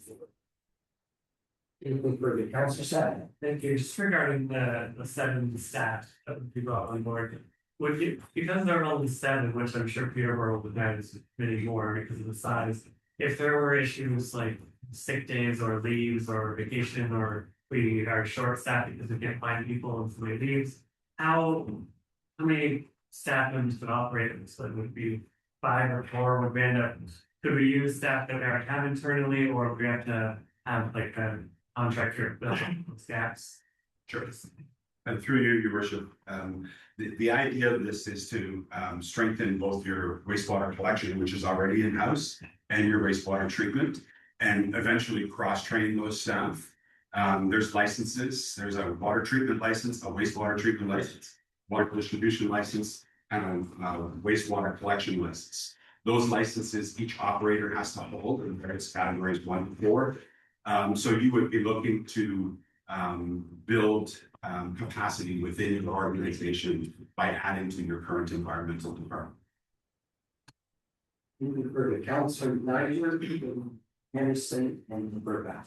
Speaker 2: Anything further, Councilor Sutton?
Speaker 11: Thank you. Just regarding the 7 staff that would be brought on board. Would you, because there are only 7, which I'm sure Peterborough would have many more because of the size. If there were issues like sick days or leaves or vacation, or we are short staffed because we can't find people and somebody leaves, how many staff members would operate this? So it would be 5 or 4 would we end up, could we use staff that we already have internally, or would we have to have like a contractor with gaps?
Speaker 8: Sure. And through you, your worship, the idea of this is to strengthen both your wastewater collection, which is already in-house, and your wastewater treatment, and eventually cross-train those staff. There's licenses, there's a water treatment license, a wastewater treatment license, water distribution license, and a wastewater collection license. Those licenses, each operator has to hold in various categories 1 to 4. So you would be looking to build capacity within your organization by adding to your current environmental department.
Speaker 2: Moving further, Councilor Niger, Henderson, and Burback.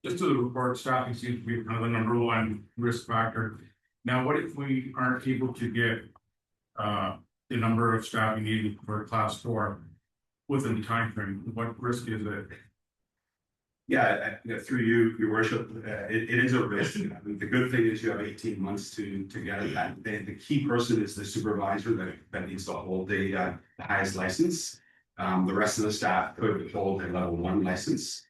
Speaker 6: Just to the report, staffing seems to be kind of the number one risk factor. Now, what if we aren't able to get the number of staff needed for class 4 within the time frame? What risk is it?
Speaker 8: Yeah, through you, your worship, it is a risk. I mean, the good thing is you have 18 months to get it. The key person is the supervisor that needs to hold the highest license. The rest of the staff could hold a level 1 license.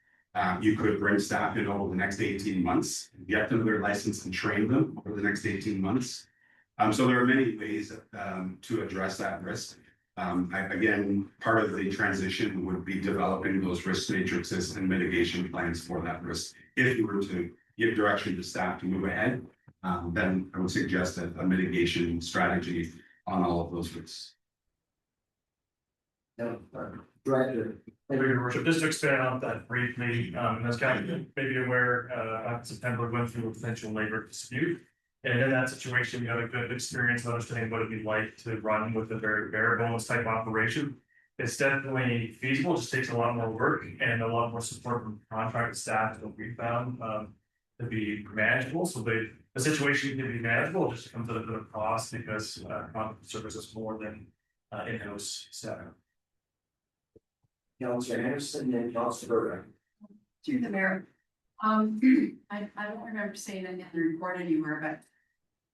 Speaker 8: You could bring staff in over the next 18 months, get them their license and train them over the next 18 months. So there are many ways to address that risk. Again, part of the transition would be developing those risk matrices and mitigation plans for that risk. If you were to give direction to staff to move ahead, then I would suggest a mitigation strategy on all of those risks.
Speaker 2: Director.
Speaker 5: Thank you, Your Worship. Just to expand on that briefly, as Captain may be aware, in September went through a potential labor dispute. And in that situation, we had a good experience of understanding what it'd be like to run with a very bare bones type operation. It's definitely feasible, it just takes a lot more work and a lot more support from contracted staff that we found to be manageable. So the situation can be manageable, it just comes at a bit of cost because contract service is more than in-house staff.
Speaker 2: Councilor Anderson and Councilor Burback.
Speaker 7: To the mayor. I don't remember saying it in the report anywhere, but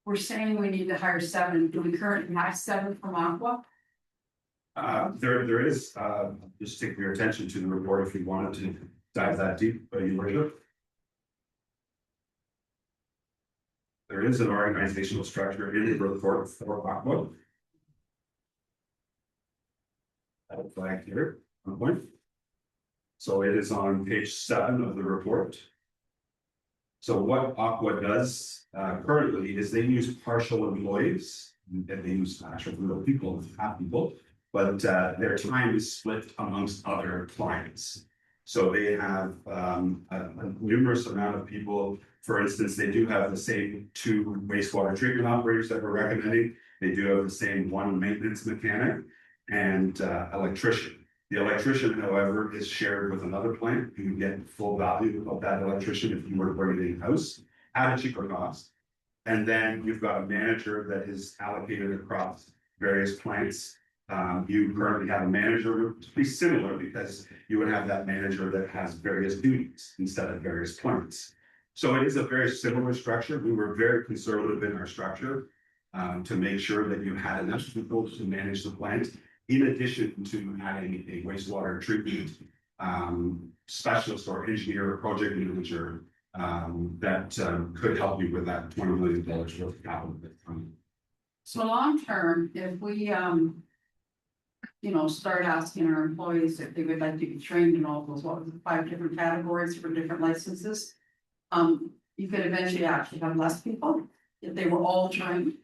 Speaker 7: we're saying we need to hire 7. Do we currently have 7 from Aqua?
Speaker 8: There is, just take your attention to the report if you wanted to dive that deep, Your Worship. There is an organizational structure in the report for Aqua. That flag here, on point. So it is on page 7 of the report. So what Aqua does currently is they use partial employees, and they use actual real people, half people, but their time is split amongst other clients. So they have a numerous amount of people. For instance, they do have the same 2 wastewater treatment operators that we're recommending. They do have the same 1 maintenance mechanic and electrician. The electrician, however, is shared with another plant. You can get full value of that electrician if you were to bring it in-house at a cheaper cost. And then you've got a manager that is allocated across various plants. You currently have a manager to be similar because you would have that manager that has various duties instead of various plants. So it is a very similar structure. We were very conservative in our structure to make sure that you had enough people to manage the plant, in addition to adding a wastewater treatment specialist or engineer or project manager that could help you with that $20 million worth of capital.
Speaker 7: So long term, if we start asking our employees if they would like to be trained in all those, what was it, 5 different categories for different licenses? You could eventually actually have less people if they were all trained.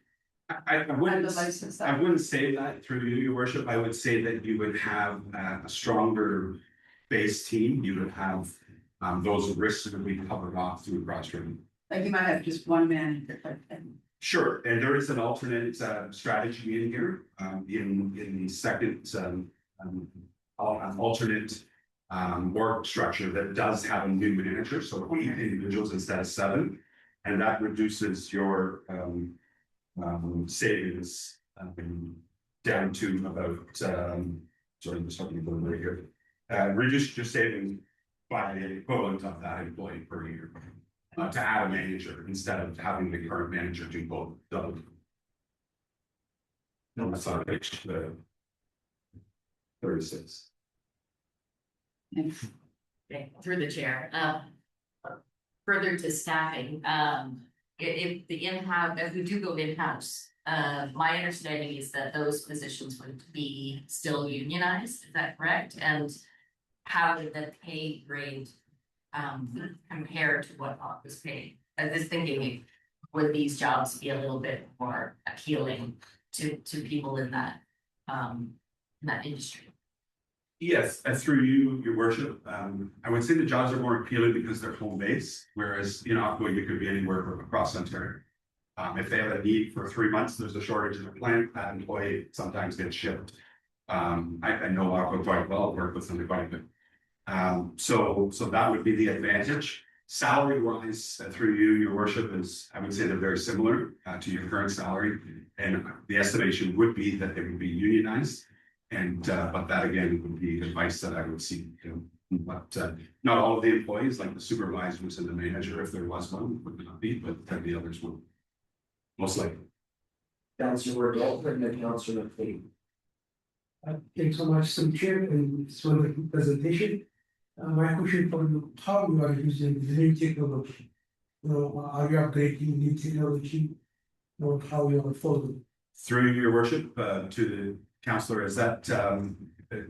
Speaker 8: I wouldn't say that through you, Your Worship. I would say that you would have a stronger base team. You would have those risks that we covered off through cross training.
Speaker 7: Like you might have just 1 manager type thing.
Speaker 8: Sure, and there is an alternate strategy in here in the second alternate work structure that does have a new manager, so 8 individuals instead of 7, and that reduces your savings down to about sorry, I'm just talking about right here. Reduce your savings by the equivalent of that employee per year to add a manager instead of having the current manager do both double. No, that's on page 36.
Speaker 4: Okay, through the chair, further to staffing, if the in-house, if we do go in-house, my understanding is that those positions would be still unionized, is that correct? And how would the pay grade compared to what Hawk was paid? I was thinking, would these jobs be a little bit more appealing to people in that industry?
Speaker 8: Yes, and through you, your worship, I would say the jobs are more appealing because they're home based, whereas, you know, you could be anywhere from across Ontario. If they have a need for 3 months, there's a shortage in the plant, that employee sometimes gets shipped. I know Aqua quite well, work with them quite a bit. So that would be the advantage. Salary wise, through you, your worship, is, I would say they're very similar to your current salary. And the estimation would be that they would be unionized. And but that again would be advice that I would see, you know, but not all of the employees, like the supervisors and the manager, if there was one, would not be, but the others would. Most likely.
Speaker 2: Councilor Dalton and Councilor McLean.
Speaker 12: Thanks so much, some chair, and it's one of the presentation. My question for you, how you are using the new technology? You know, are you upgrading new technology? Or how you are following?
Speaker 8: Through your worship, to the councillor, is that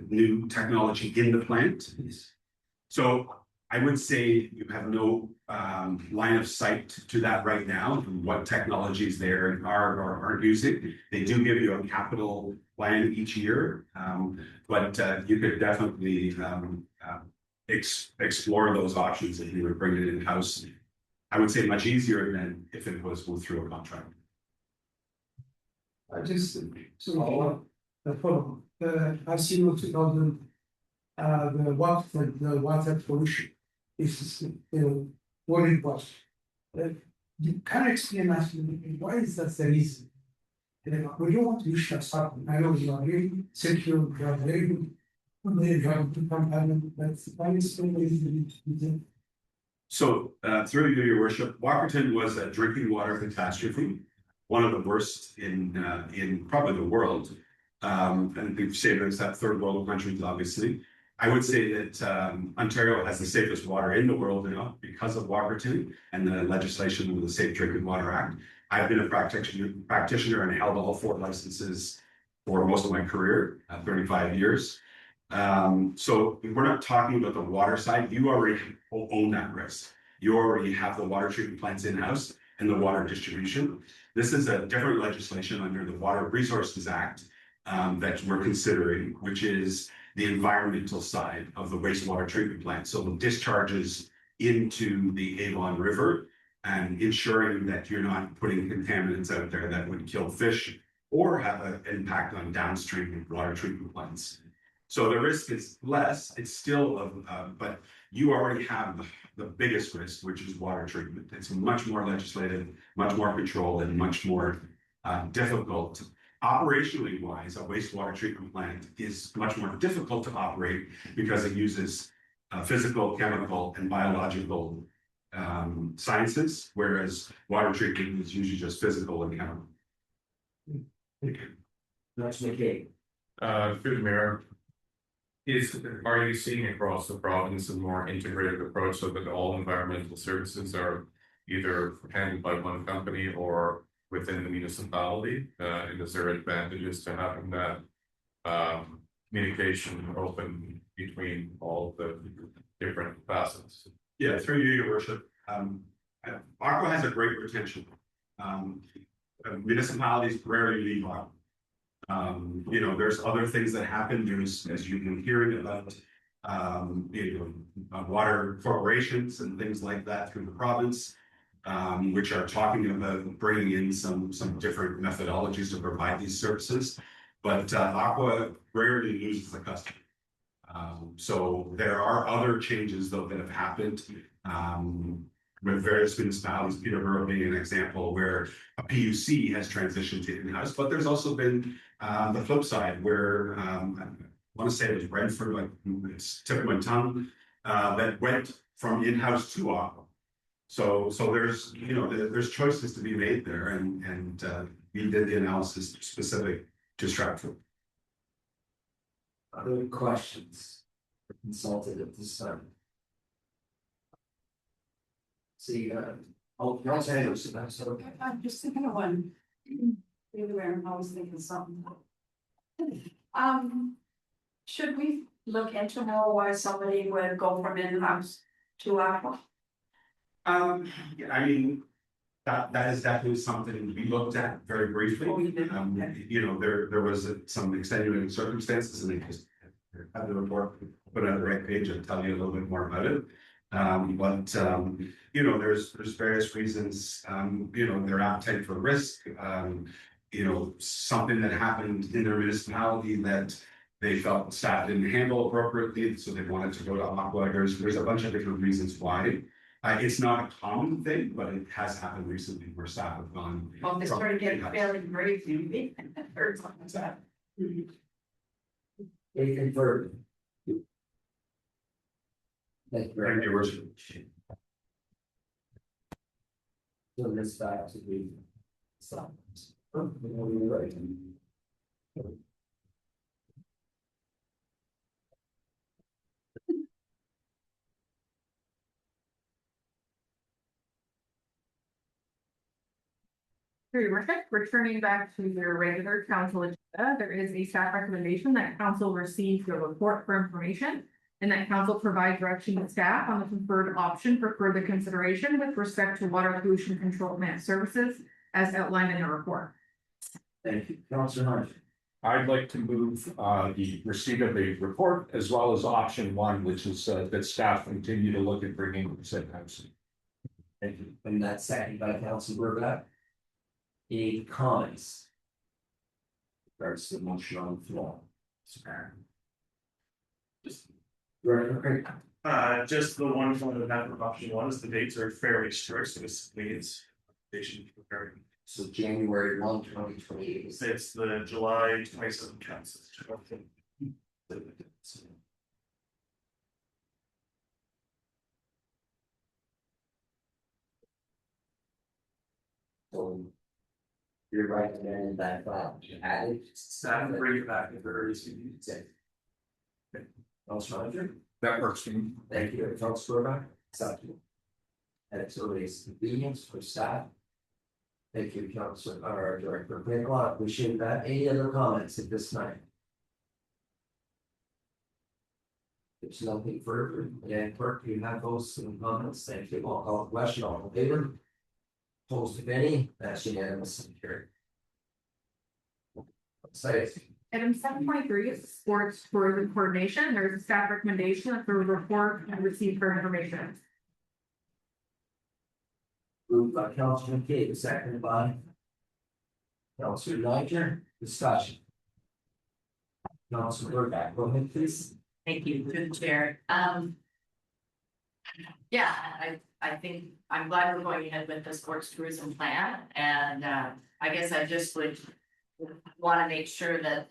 Speaker 8: new technology in the plant?
Speaker 12: Yes.
Speaker 8: So I would say you have no line of sight to that right now, what technologies they are or aren't using. They do give you a capital plan each year, but you could definitely explore those options if you were bringing it in-house. I would say much easier than if it was through a contract.
Speaker 12: I just so the follow. I see in 2000 the water pollution is what it was. You can explain us why is that the reason? We don't want to shut up. I know you are very secure, you are very good. You have to come that's why is so easy.
Speaker 8: So through you, your worship, Walkerton was a drinking water catastrophe, one of the worst in probably the world. And we've saved us that third world countries, obviously. I would say that Ontario has the safest water in the world now because of Walkerton and the legislation of the Safe Drinking Water Act. I've been a practitioner and held all 4 licenses for most of my career, 35 years. So we're not talking about the water side. You already own that risk. You already have the water treatment plants in-house and the water distribution. This is a different legislation under the Water Resources Act that we're considering, which is the environmental side of the wastewater treatment plant. So the discharges into the Avon River and ensuring that you're not putting contaminants out there that would kill fish or have an impact on downstream water treatment plants. So the risk is less, it's still, but you already have the biggest risk, which is water treatment. It's much more legislated, much more controlled, and much more difficult. Operationally wise, a wastewater treatment plant is much more difficult to operate because it uses physical, chemical, and biological sciences, whereas water treatment is usually just physical and chemical.
Speaker 2: That's McKay.
Speaker 10: Through the mayor, are you seeing across the province a more integrated approach so that all environmental services are either handled by one company or within the municipality? And is there advantages to having that communication open between all the different facets?
Speaker 8: Yeah, through you, your worship. Aqua has a great retention. Municipalities rarely leave Aqua. You know, there's other things that happen. There's, as you've been hearing about, water corporations and things like that through the province, which are talking about bringing in some different methodologies to provide these services. But Aqua rarely loses a customer. So there are other changes though that have happened with various municipalities, Peterborough being an example where a PUC has transitioned to in-house, but there's also been the flip side where I want to say it was Brentford, like it's tip of my tongue, that went from in-house to Aqua. So there's, you know, there's choices to be made there, and we did the analysis specific to Stratford.
Speaker 2: Other questions for consulted at this time? See, I'm
Speaker 7: just thinking of one. The other way, I'm always thinking something. Should we look into more why somebody would go from in-house to Aqua?
Speaker 8: Yeah, I mean, that is definitely something we looked at very briefly. You know, there was some extenuating circumstances and they just had the report put on the right page and tell you a little bit more about it. You know, there's various reasons, you know, their appetite for risk, you know, something that happened in their municipality that they felt staff didn't handle appropriately, so they wanted to go to Aqua. There's a bunch of different reasons why. It's not a common thing, but it has happened recently where staff have gone.
Speaker 7: Well, they started getting fairly brave, maybe, or something like that.
Speaker 2: They confirmed. Thank you very
Speaker 8: Thank
Speaker 2: much.
Speaker 8: you, Worship.
Speaker 2: So this back to the. So. Right.
Speaker 3: Through your worship, returning back to your regular council agenda, there is a staff recommendation that council receive the report for information. And that council provide direction to staff on the preferred option for further consideration with respect to water pollution control plant services as outlined in the report.
Speaker 2: Thank you, Councilor Hunt.
Speaker 13: I'd like to move the receipt of the report as well as option one, which is that staff continue to look at bringing said housing.
Speaker 2: Thank you. And that's seconded by Councilor Burback. Any comments? Regards to the motion on the floor.
Speaker 5: Just the one point of that for option one is the dates are fairly short, so this means they should be prepared.
Speaker 2: So January 1, 2028.
Speaker 5: It's the July 27th council.
Speaker 2: So. You're right, and that added.
Speaker 1: Staff will bring it back at the earliest convenience.
Speaker 2: Councilor Hunter.
Speaker 13: That works for me.
Speaker 2: Thank you, Councilor Burback. Second. At its earliest convenience for staff. Thank you, Councilor, our Director. Thank a lot, appreciate that. Any other comments at this time? There's nothing further. Again, clerk, you have those comments. Thank you. I'll call the question. All in favor? Opposed, if any, that's unanimous. Carried. Say.
Speaker 3: Item 7.3 is sports tourism coordination. There is a staff recommendation that the report and receive for information.
Speaker 2: Moved by Councilman Cade, seconded by Councilor Niger. Discussion. Councilor Burback, go ahead, please.
Speaker 4: Thank you, through the chair. Yeah, I think I'm glad we're going ahead with the sports tourism plan, and I guess I just would want to make sure that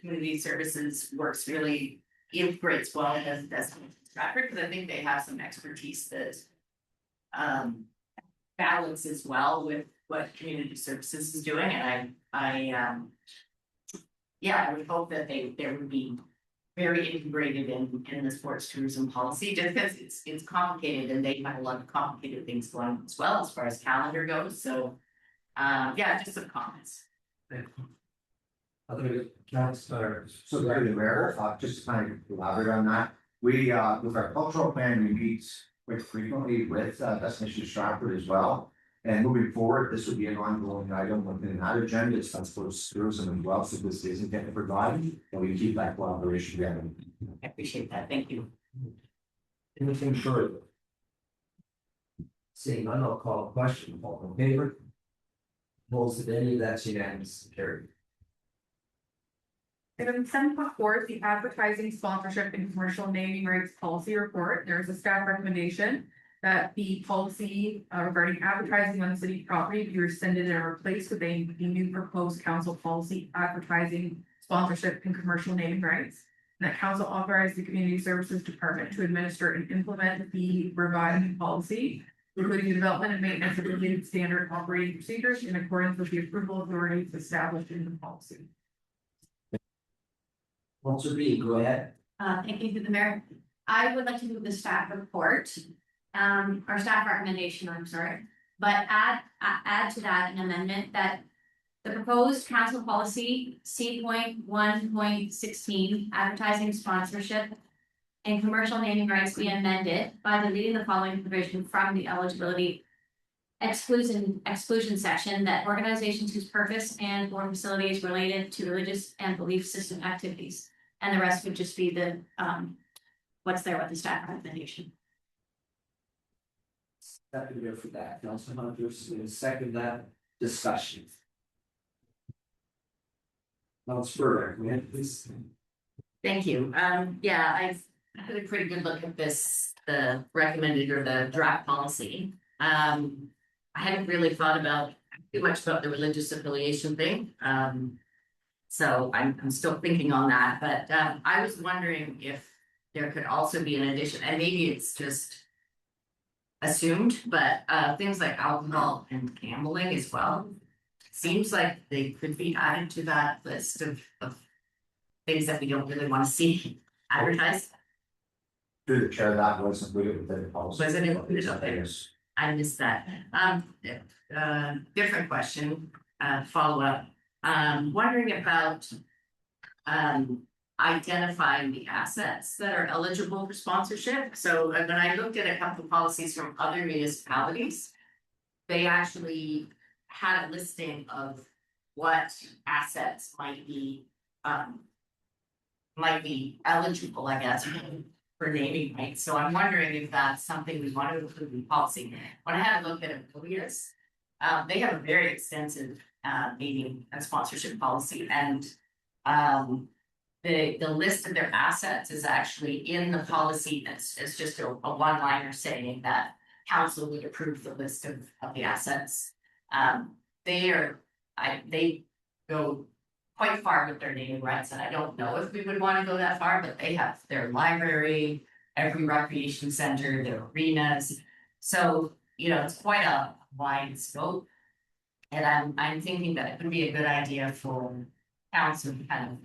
Speaker 4: community services works really integrates well as Stratford, because I think they have some expertise that balances well with what community services is doing, and I would hope that there would be very integrated in the sports tourism policy, just because it's complicated and they have a lot of complicated things going on as well as far as calendar goes. So just some comments.
Speaker 2: Other Councilor.
Speaker 14: So the mayor, just to kind of elaborate on that, we with our cultural plan, we meet quite frequently with Destination Stratford as well. And moving forward, this would be an ongoing item within that agenda. It's sports tourism as well. So this isn't getting forgotten, and we keep that collaboration going.
Speaker 4: I appreciate that. Thank you.
Speaker 2: Anything further? Seeing none, I'll call a question. All in favor? Opposed, if any, that's unanimous. Carried.
Speaker 3: Item 7.4 is the advertising, sponsorship, and commercial naming rights policy report. There is a staff recommendation that the policy regarding advertising on city property be rescinded and replaced with a new proposed council policy advertising, sponsorship, and commercial naming rights. And that council authorize the community services department to administer and implement the revised policy, including the development and maintenance of related standard operating procedures in accordance with the approval authorities established in the policy.
Speaker 2: Councilor B, go ahead.
Speaker 9: Thank you to the mayor. I would like to move the staff report, our staff recommendation, I'm sorry. But add to that an amendment that the proposed council policy C.1.16 advertising, sponsorship, and commercial naming rights be amended by deleting the following provision from the eligibility exclusion section, that organizations whose purpose and or facility is related to religious and belief system activities. And the rest would just be the, what's there with the staff recommendation.
Speaker 2: Second for that, Council Hunters, and second that discussion. Councilor Berg, please.
Speaker 4: Thank you. Yeah, I've had a pretty good look at this, the recommended or the draft policy. I hadn't really thought about too much about the religious affiliation thing. So I'm still thinking on that, but I was wondering if there could also be an addition, and maybe it's just assumed, but things like alcohol and gambling as well. Seems like they could be added to that list of things that we don't really want to see advertised.
Speaker 14: Through the chair, that was included within the policy.
Speaker 4: Was it included? Okay.
Speaker 14: Yes.
Speaker 4: I missed that. Different question, follow-up. Wondering about identifying the assets that are eligible for sponsorship. So when I looked at a couple of policies from other municipalities, they actually had a listing of what assets might be eligible, I guess, for naming rights. So I'm wondering if that's something we want to include in policy. When I had a look at employers, they have a very extensive naming and sponsorship policy, and the list of their assets is actually in the policy. It's just a one-liner saying that council would approve the list of the assets. They go quite far with their naming rights, and I don't know if we would want to go that far, but they have their library, every recreation center, their arenas. So, you know, it's quite a wide scope. And I'm thinking that it would be a good idea for council to kind of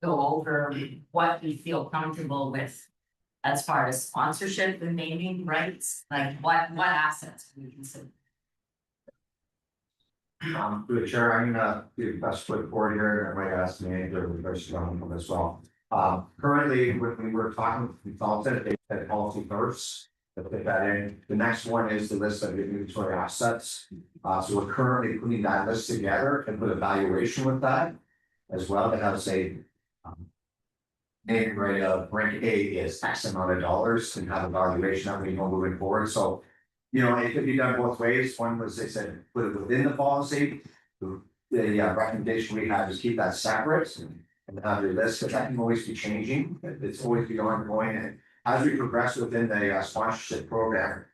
Speaker 4: go over what we feel comfortable with as far as sponsorship and naming rights, like what assets can we consider?
Speaker 14: Through the chair, I'm gonna do the best foot forward here, and I might ask the manager of the first one as well. Currently, when we were talking with the consultant, they said policy first, to put that in. The next one is the list of inventory assets. So we're currently putting that list together and put a valuation with that as well, to have say naming right of rank A is X amount of dollars, and have a valuation that we know moving forward. So, you know, it could be done both ways. One was they said put it within the policy. The recommendation we have is keep that separate and have your list, but that can always be changing. It's always be ongoing. And as we progress within the sponsorship program,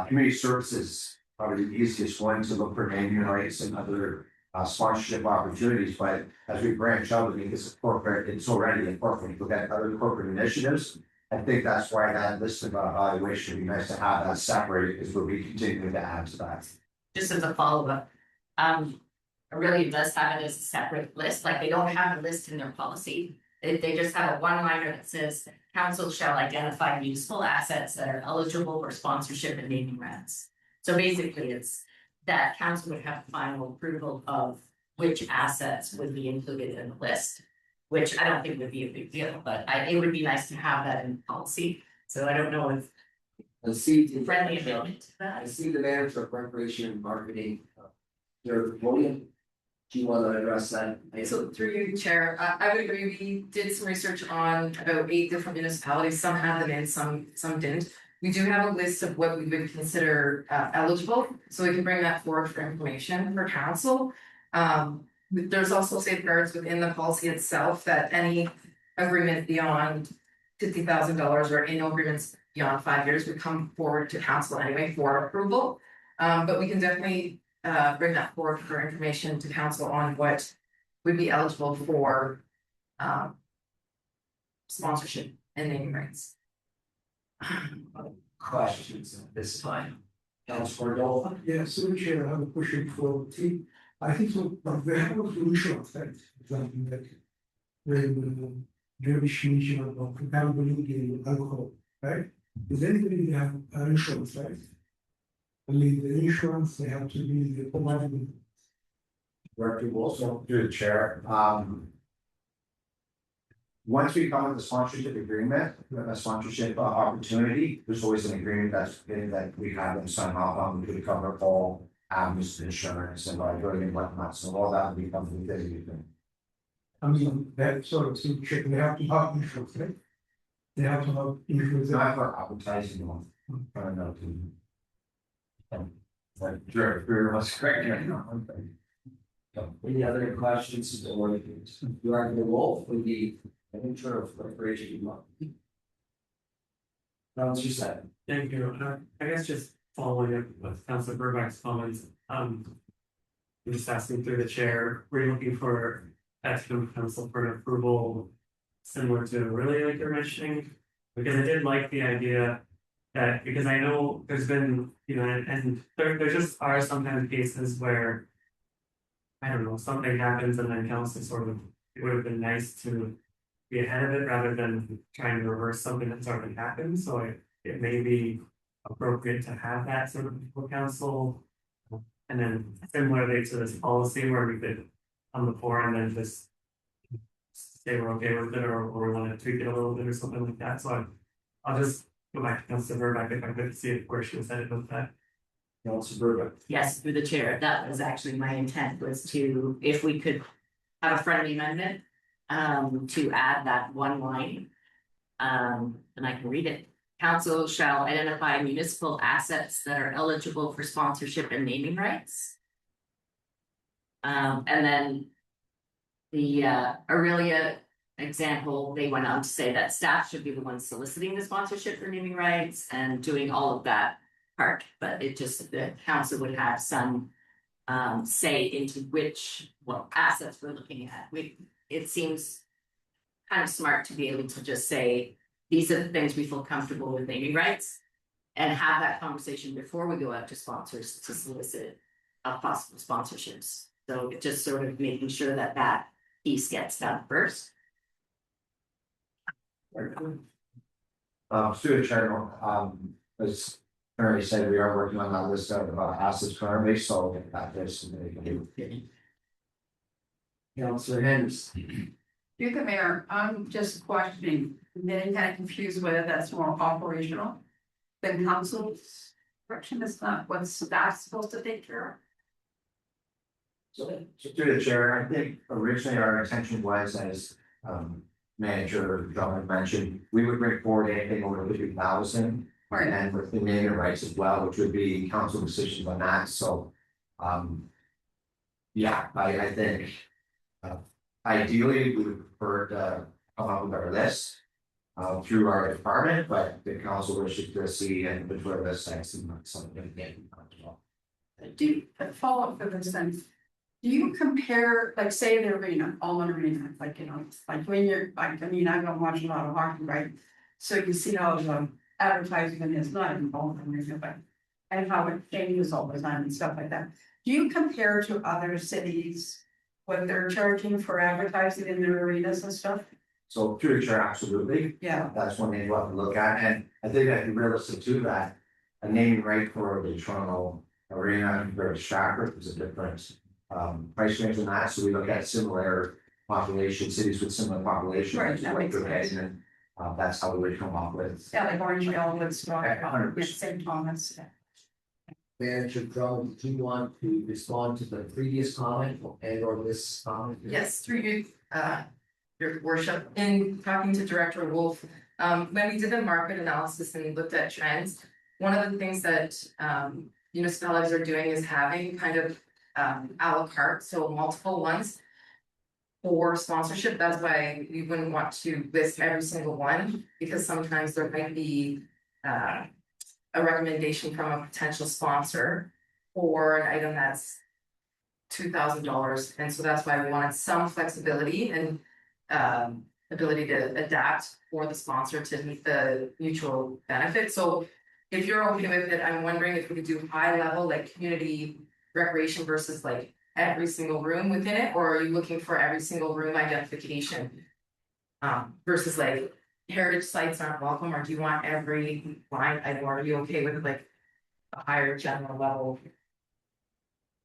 Speaker 14: community services probably the easiest one to look for naming rights and other sponsorship opportunities. But as we branch out, I mean, it's already incorporated. Look at other corporate initiatives. I think that's why that list of evaluation would be nice to have that separated, because we'll be continuing to add to that.
Speaker 4: Just as a follow-up, it really does have it as a separate list, like they don't have a list in their policy. They just have a one-liner that says, council shall identify municipal assets that are eligible for sponsorship and naming rights. So basically, it's that council would have final approval of which assets would be included in the list, which I don't think would be a big deal, but it would be nice to have that in policy. So I don't know if friendly amendment to that.
Speaker 2: I see the manager of recreation and marketing. William, do you want to address that?
Speaker 3: So through you, Chair, I would agree, we did some research on about 8 different municipalities, some had them in, some didn't. We do have a list of what we would consider eligible, so we can bring that forward for information for council. There's also safeguards within the policy itself that any agreement beyond $50,000 or any agreements beyond 5 years would come forward to council anyway for approval. But we can definitely bring that forward for information to council on what would be eligible for sponsorship and naming rights.
Speaker 2: Questions at this time? Councilor Dolphin?
Speaker 12: Yeah, so Chair, I have a question for the team. I think so, but we have a solution of that, something like when derivation of compatibility in alcohol, right? Is anybody have insurance, right? I mean, the insurance, they have to be the provided.
Speaker 14: Director Wilson, through the chair, once we come with a sponsorship agreement, a sponsorship opportunity, there's always an agreement that we have them sign off on, we could cover all avenues of insurance and liability and whatnot, so all that will become the agreement.
Speaker 12: I mean, that sort of thing, should they have to have insurance, right? They have to have insurance.
Speaker 14: Not for advertising one, I don't know. Like, sure, very much correct,
Speaker 2: Any other questions or you are the wolf with the intro of corporation? Councilor Sutton.
Speaker 11: Thank you. I guess just following up with Councilor Burback's comments, I'm just asking through the chair, we're looking for Executive Council for an approval similar to really like you're mentioning, because I did like the idea that, because I know there's been, you know, and there just are sometimes cases where I don't know, something happens and then council sort of, it would have been nice to be ahead of it rather than trying to reverse something that's already happened, so it may be appropriate to have that sort of before council. And then similarly to this policy where we could come before and then just say we're okay with it or we want to tweak it a little bit or something like that, so I'll just go back to Councilor Burback if I could see where she was headed with that.
Speaker 2: Councilor Burback.
Speaker 4: Yes, through the chair, that was actually my intent, was to, if we could have a friendly amendment. To add that one line. And I can read it. Council shall identify municipal assets that are eligible for sponsorship and naming rights. And then the Aurelia example, they went on to say that staff should be the ones soliciting the sponsorship for naming rights and doing all of that part, but it just, the council would have some say into what assets we're looking at. It seems kind of smart to be able to just say, these are the things we feel comfortable with naming rights. And have that conversation before we go out to sponsors to solicit possible sponsorships. So just sort of making sure that that piece gets done first.
Speaker 14: Through the chair, as Mary said, we are working on that list of assets currently, so that is.
Speaker 2: Councilor Henderson.
Speaker 7: Through the mayor, I'm just questioning, getting kind of confused whether that's more operational than council's direction. Is not what staff's supposed to take care of.
Speaker 14: So through the chair, I think originally our intention was, as manager John mentioned, we would bring forward anything over 50,000.
Speaker 7: Right.
Speaker 14: And with the naming rights as well, which would be council decisions on that, so. Yeah, I think. Ideally, we would prefer to come up with our list. Through our department, but the council wishes to see and which were the sites and something.
Speaker 7: Do follow up for this then. Do you compare, like, say the arena, Almond Arena, like, you know, like when you're, like, I mean, I don't watch a lot of hockey, right? So you see how the advertising is not involved in arena, but. And how it changes all the time and stuff like that. Do you compare to other cities? What they're charging for advertising in their arenas and stuff?
Speaker 14: So through the chair, absolutely.
Speaker 7: Yeah.
Speaker 14: That's one thing we'll have to look at, and I think that in realistic to that, a naming right for the Toronto Arena compared to Stratford is a different price range than that, so we look at similar population, cities with similar population.
Speaker 7: Right, that makes sense.
Speaker 14: And that's how we would come up with.
Speaker 7: Yeah, like Orangeville, Woodstock,
Speaker 14: 100%.
Speaker 7: St. Thomas.
Speaker 2: Manager Joe, do you want to respond to the previous comment and or this comment?
Speaker 3: Yes, through you, your worship, in talking to Director Wolf, when we did the market analysis and looked at trends, one of the things that municipalities are doing is having kind of a la carte, so multiple ones for sponsorship. That's why we wouldn't want to list every single one, because sometimes there might be a recommendation from a potential sponsor for an item that's $2,000, and so that's why we wanted some flexibility and ability to adapt for the sponsor to meet the mutual benefit. So if you're okay with it, I'm wondering if we could do high level, like community recreation versus like every single room within it, or are you looking for every single room identification? Versus like heritage sites aren't welcome, or do you want every line item, or are you okay with like a higher general level?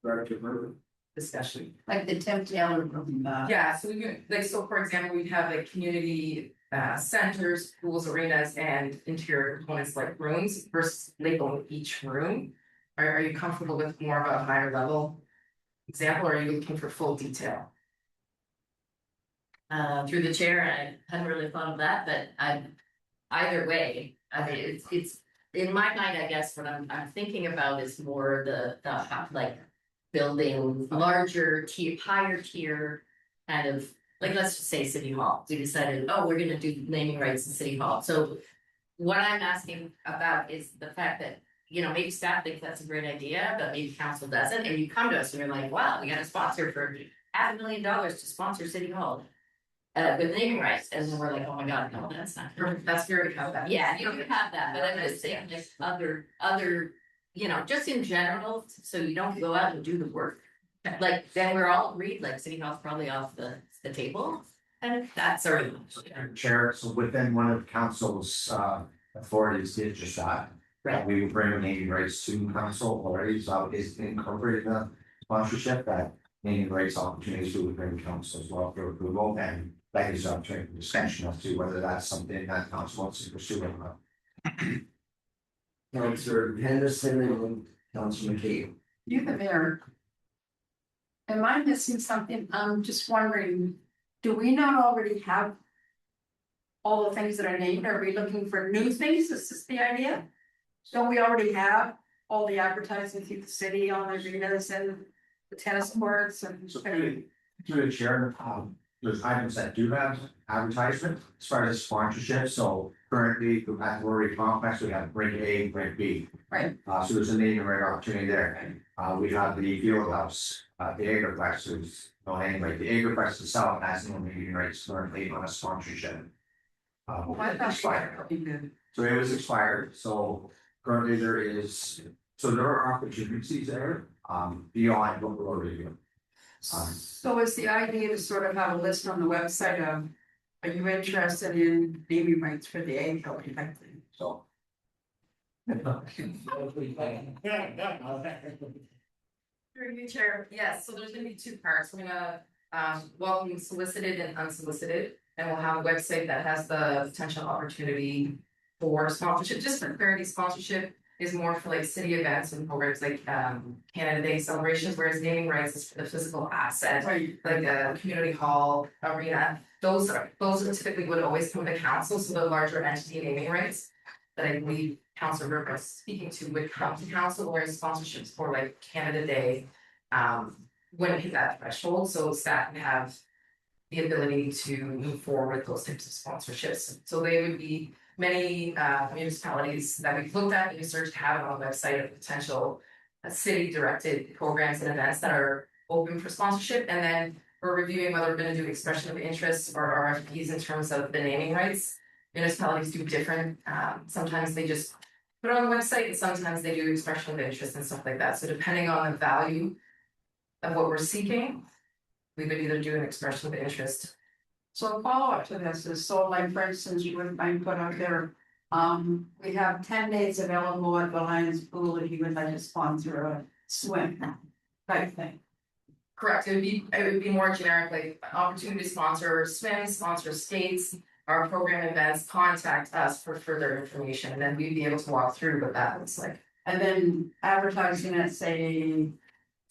Speaker 2: Director Burger.
Speaker 3: discussion.
Speaker 7: Like the Tim Taylor from
Speaker 3: Yeah, so we could, like, so for example, we'd have like community centers, schools, arenas, and interior components like rooms versus labeling each room. Are you comfortable with more of a higher level example, or are you looking for full detail?
Speaker 4: Through the chair, I hadn't really thought of that, but either way, I mean, it's. In my mind, I guess what I'm thinking about is more the like. Building larger tier, higher tier, kind of, like, let's just say City Hall, we decided, oh, we're gonna do naming rights in City Hall, so. What I'm asking about is the fact that, you know, maybe staff thinks that's a great idea, but maybe council doesn't, and you come to us and you're like, wow, we got a sponsor for $500,000 to sponsor City Hall. With naming rights, and then we're like, oh my god, no, that's not.
Speaker 3: That's where we have that.
Speaker 4: Yeah, you can have that, but I'm just saying, like, other, you know, just in general, so you don't go out and do the work. Like, then we're all agreed, like, City Hall's probably off the table, and that's sort of.
Speaker 14: Chair, so within one of the council's authorities did just that.
Speaker 4: Right.
Speaker 14: We will bring naming rights to council already, so it's incorporated in the sponsorship that naming rights opportunities will bring council as well for approval, and that is up to discussion as to whether that's something that council wants to pursue or not.
Speaker 2: Councillor Henderson and Councillor McCabe.
Speaker 7: you, the mayor. Am I missing something? I'm just wondering, do we not already have all the things that are named? Are we looking for new things? Is this the idea? Don't we already have all the advertising through the city on the arenas and the tennis courts and?
Speaker 14: So through the chair, there's items that do have advertisement as far as sponsorship, so currently at the Rory Complex, we have break A, break B.
Speaker 7: Right.
Speaker 14: So there's a naming right opportunity there. We have the field house, the Agriplex, there's no name, right, the Agriplex itself has no naming rights currently on a sponsorship.
Speaker 7: Expired.
Speaker 14: So it was expired, so currently there is, so there are opportunities there, beyond what we're already doing.
Speaker 7: So is the idea to sort of have a list on the website of, are you interested in naming rights for the egg company type thing?
Speaker 14: So.
Speaker 3: Through you, Chair, yes, so there's gonna be two parts, we're gonna welcome solicited and unsolicited. And we'll have a website that has the potential opportunity for sponsorship, just for clarity, sponsorship is more for like city events and programs like Canada Day celebrations, whereas naming rights is for the physical asset.
Speaker 7: Right.
Speaker 3: Like a community hall, arena, those typically would always come to council, so the larger entity naming rights. That I believe Councilor Burke was speaking to would come to council, whereas sponsorships for like Canada Day. Wouldn't hit that threshold, so staff can have. The ability to move forward with those types of sponsorships, so they would be many municipalities that we've looked at and researched have on the website of potential. City directed programs and events that are open for sponsorship, and then we're reviewing whether we're gonna do expression of interest or RFPs in terms of the naming rights. Municipalities do different, sometimes they just put it on the website and sometimes they do expression of interest and stuff like that, so depending on the value. Of what we're seeking, we would either do an expression of interest.
Speaker 7: So a follow-up to this is, so like, for instance, you wouldn't mind put out there, we have 10 days available at the Lions Pool if you would like to sponsor a swim type thing.
Speaker 3: Correct, it would be more generic, like opportunity to sponsor swim, sponsor skates, our program events, contact us for further information, and then we'd be able to walk through what that looks like.
Speaker 7: And then advertising at, say,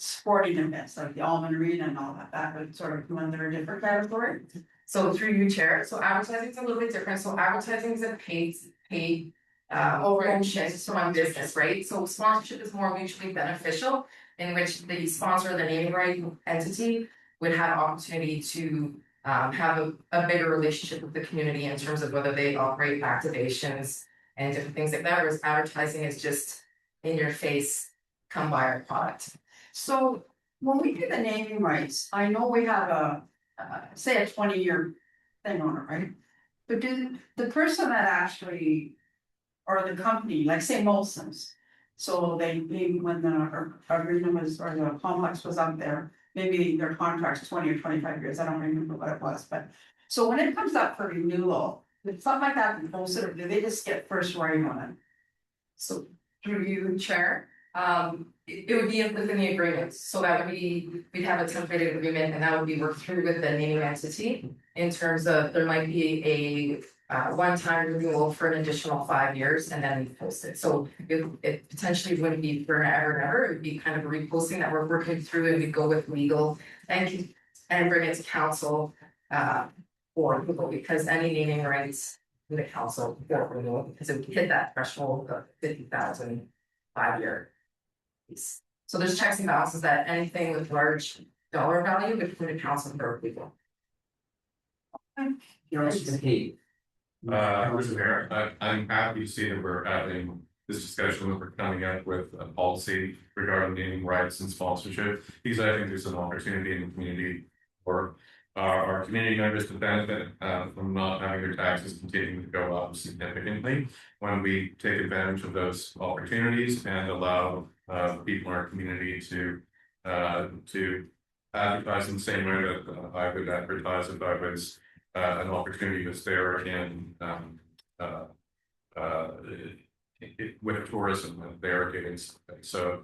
Speaker 7: sporting events like the Almond Arena and all that, that would sort of come under a different category.
Speaker 3: So through you, Chair, so advertising is a little bit different, so advertising is a paid promotion from business, right? So sponsorship is more mutually beneficial, in which the sponsor, the naming right entity would have opportunity to have a bigger relationship with the community in terms of whether they operate activations and different things like that, whereas advertising is just in your face, come buy our product.
Speaker 7: So when we do the naming rights, I know we have a, say a 20-year thing on it, right? But do the person that actually, or the company, like say Molson's, so maybe when the arena was, or the complex was up there, maybe their contract's 20 or 25 years, I don't remember what it was, but. So when it comes up for renewal, if something like that be posted, or do they just get first right on it?
Speaker 3: So through you, Chair, It would be within the agreements, so that would be, we'd have a templated agreement and that would be worked through with the naming entity. In terms of, there might be a one-time renewal for an additional 5 years and then we post it, so it potentially wouldn't be forever and ever, it would be kind of a reposting that we're working through and we go with legal. And bring it to council for approval, because any naming rights in the council for renewal, because it would hit that threshold of 50,000 5-year. So there's checks and balances that anything with large dollar value would come to council for approval.
Speaker 2: Councilor Kate.
Speaker 10: Mr. Mayor, I'm happy to see that we're having this discussion, that we're coming up with a policy regarding naming rights and sponsorship, because I think there's an opportunity in the community for our community members to benefit from not having their taxes continuing to go up significantly when we take advantage of those opportunities and allow people in our community to advertise in the same way that I would advertise if I was an opportunity was there in with tourism and there getting something. So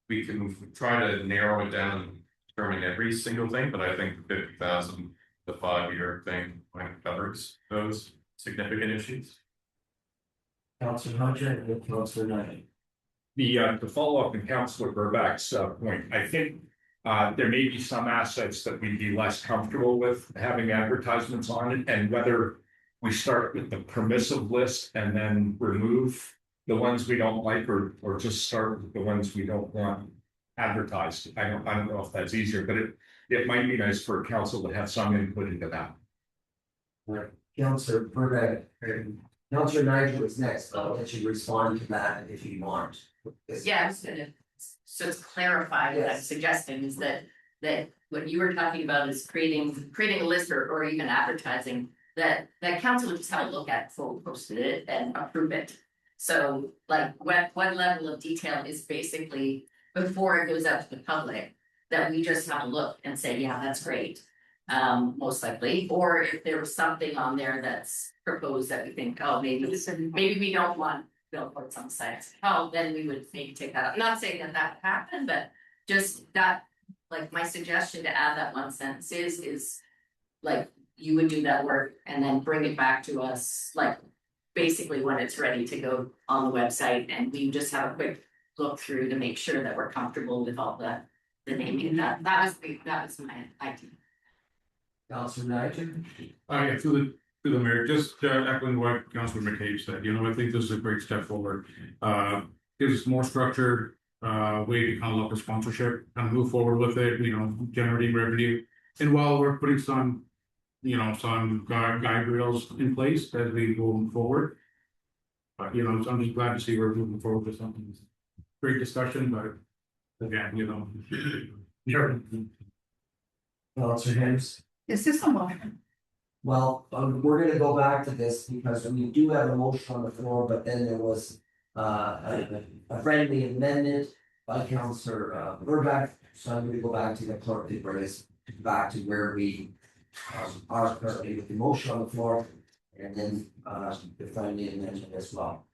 Speaker 10: we can try to narrow it down and determine every single thing, but I think 50,000, the 5-year thing, covers those significant issues.
Speaker 2: Councilor Hunter and Councilor Knight.
Speaker 13: To follow up on Councilor Burback's point, I think there may be some assets that we'd be less comfortable with having advertisements on it, and whether we start with the permissive list and then remove the ones we don't like, or just start with the ones we don't want advertised. I don't know if that's easier, but it might be nice for council to have some input into that.
Speaker 2: Right, Councilor Burback, Councilor Nigel is next, but I'll let you respond to that if you want.
Speaker 4: Yeah, I was gonna just clarify what I'm
Speaker 2: Yes.
Speaker 4: suggesting is that what you were talking about is creating a list or even advertising that council would just have a look at before we posted it and approve it. So like what level of detail is basically before it goes out to the public, that we just have a look and say, yeah, that's great. Most likely, or if there was something on there that's proposed that we think, oh, maybe we don't want billboards on sites. Oh, then we would maybe take that up. I'm not saying that would happen, but just that, like my suggestion to add that one sentence is like you would do that work and then bring it back to us, like basically when it's ready to go on the website, and we just have a quick look through to make sure that we're comfortable with all the naming. That was my idea.
Speaker 2: Councilor Nigel.
Speaker 6: Yeah, through the mayor, just echoing what Councilor McCabe said, I think this is a great step forward. Gives us more structured way to kind of look at sponsorship, kind of move forward with it, generating revenue. And while we're putting some guide rails in place as we go forward. But I'm just glad to see we're moving forward with something. Great discussion, but again, sure.
Speaker 2: Councilor Hens.
Speaker 7: Is this a motion?
Speaker 2: Well, we're gonna go back to this because we do have a motion on the floor, but then there was a friendly amendment by Councilor Burback. So I'm gonna go back to the clerk to bring us back to where we are currently with the motion on the floor, and then the friendly amendment as well.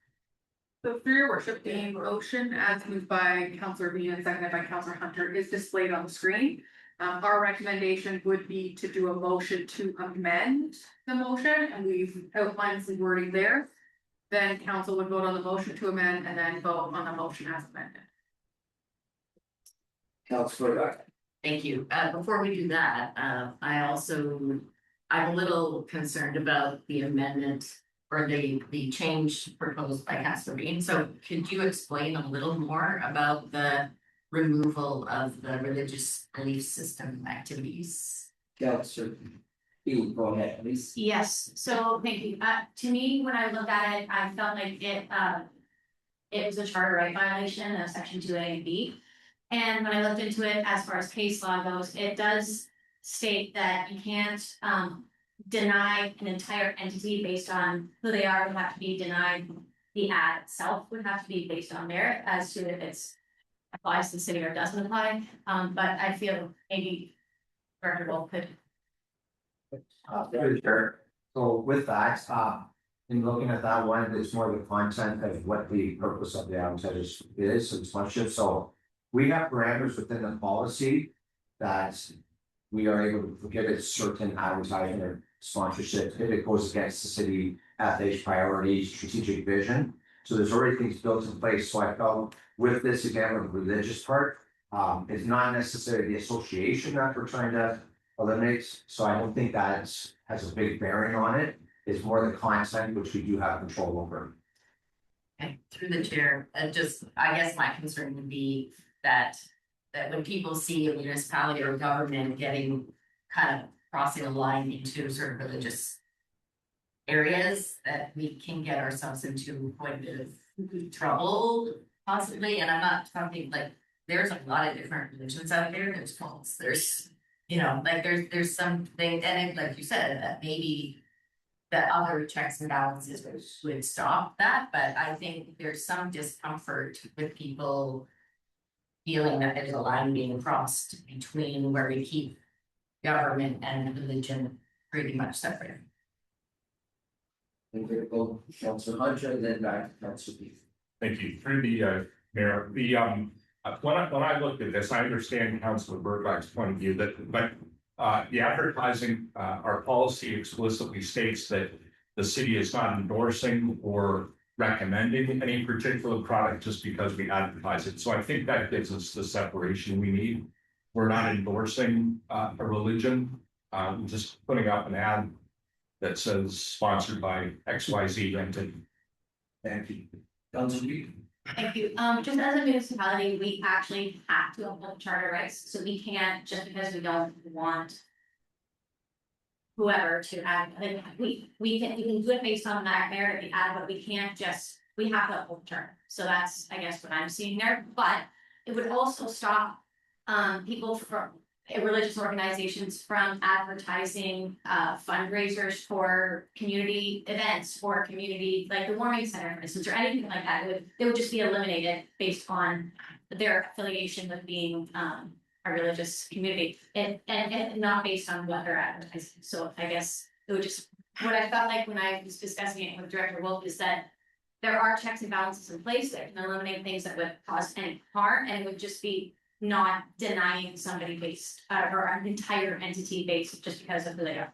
Speaker 3: So through your worship, the motion as moved by Councilor Bean and seconded by Councilor Hunter is displayed on the screen. Our recommendation would be to do a motion to amend the motion, and we've outlined some wording there. Then council would vote on the motion to amend and then vote on the motion as amended.
Speaker 2: Councilor Burback.
Speaker 4: Thank you. Before we do that, I'm a little concerned about the amendment or the change proposed by Councilor Bean. So could you explain a little more about the removal of the religious belief system activities?
Speaker 2: Councilor Bean, go ahead, please.
Speaker 9: Yes, so thank you. To me, when I looked at it, I felt like it was a charter right violation of section 2A and B. And when I looked into it, as far as case law goes, it does state that you can't deny an entire entity based on who they are. Would have to be denied. The ad itself would have to be based on merit as to if it's applies to the city or doesn't apply. But I feel maybe Director Wolf could.
Speaker 14: Very sure. So with that, in looking at that one, it's more the content of what the purpose of the advertisers is and sponsorship. So we have parameters within the policy that we are able to prohibit certain advertising or sponsorship if it goes against the city ethics, priorities, strategic vision. So there's already things built in place. So I felt with this again, with the religious part, it's not necessarily the association that we're trying to eliminate. So I don't think that has a big bearing on it. It's more the content which we do have control over.
Speaker 4: And through the chair, just, I guess my concern would be that when people see a municipality or government getting kind of crossing a line into sort of religious areas, that we can get ourselves into quite a bit of trouble possibly. And I'm not talking like, there's a lot of different religions out there. There's cults, there's, you know, like there's something, and it, like you said, that maybe the other checks and balances would stop that, but I think there's some discomfort with people feeling that there's a line being crossed between where we keep government and religion pretty much separate.
Speaker 2: And we're going to go Councilor Hunter and then back to Councilor Beef.
Speaker 13: Thank you. Through the mayor, when I looked at this, I understand Councilor Burback's point of view but the advertising, our policy explicitly states that the city is not endorsing or recommending any particular product just because we advertise it. So I think that gives us the separation we need. We're not endorsing a religion. We're just putting up an ad that says sponsored by XYZ entity.
Speaker 2: Thank you. Councilor Beef.
Speaker 9: Thank you. Just as a municipality, we actually have to uphold charter rights, so we can't, just because we don't want whoever to add, like, we can do it based on that merit, the ad, but we can't just, we have to uphold charter. So that's, I guess, what I'm seeing there, but it would also stop people from religious organizations from advertising fundraisers for community events or community, like the warming center, for instance, or anything like that. It would just be eliminated based on their affiliation with being a religious community and not based on what they're advertising. So I guess it would just, what I felt like when I was discussing it with Director Wolf is that there are checks and balances in place that can eliminate things that would cause any harm, and it would just be not denying somebody based or an entire entity based just because of who they are.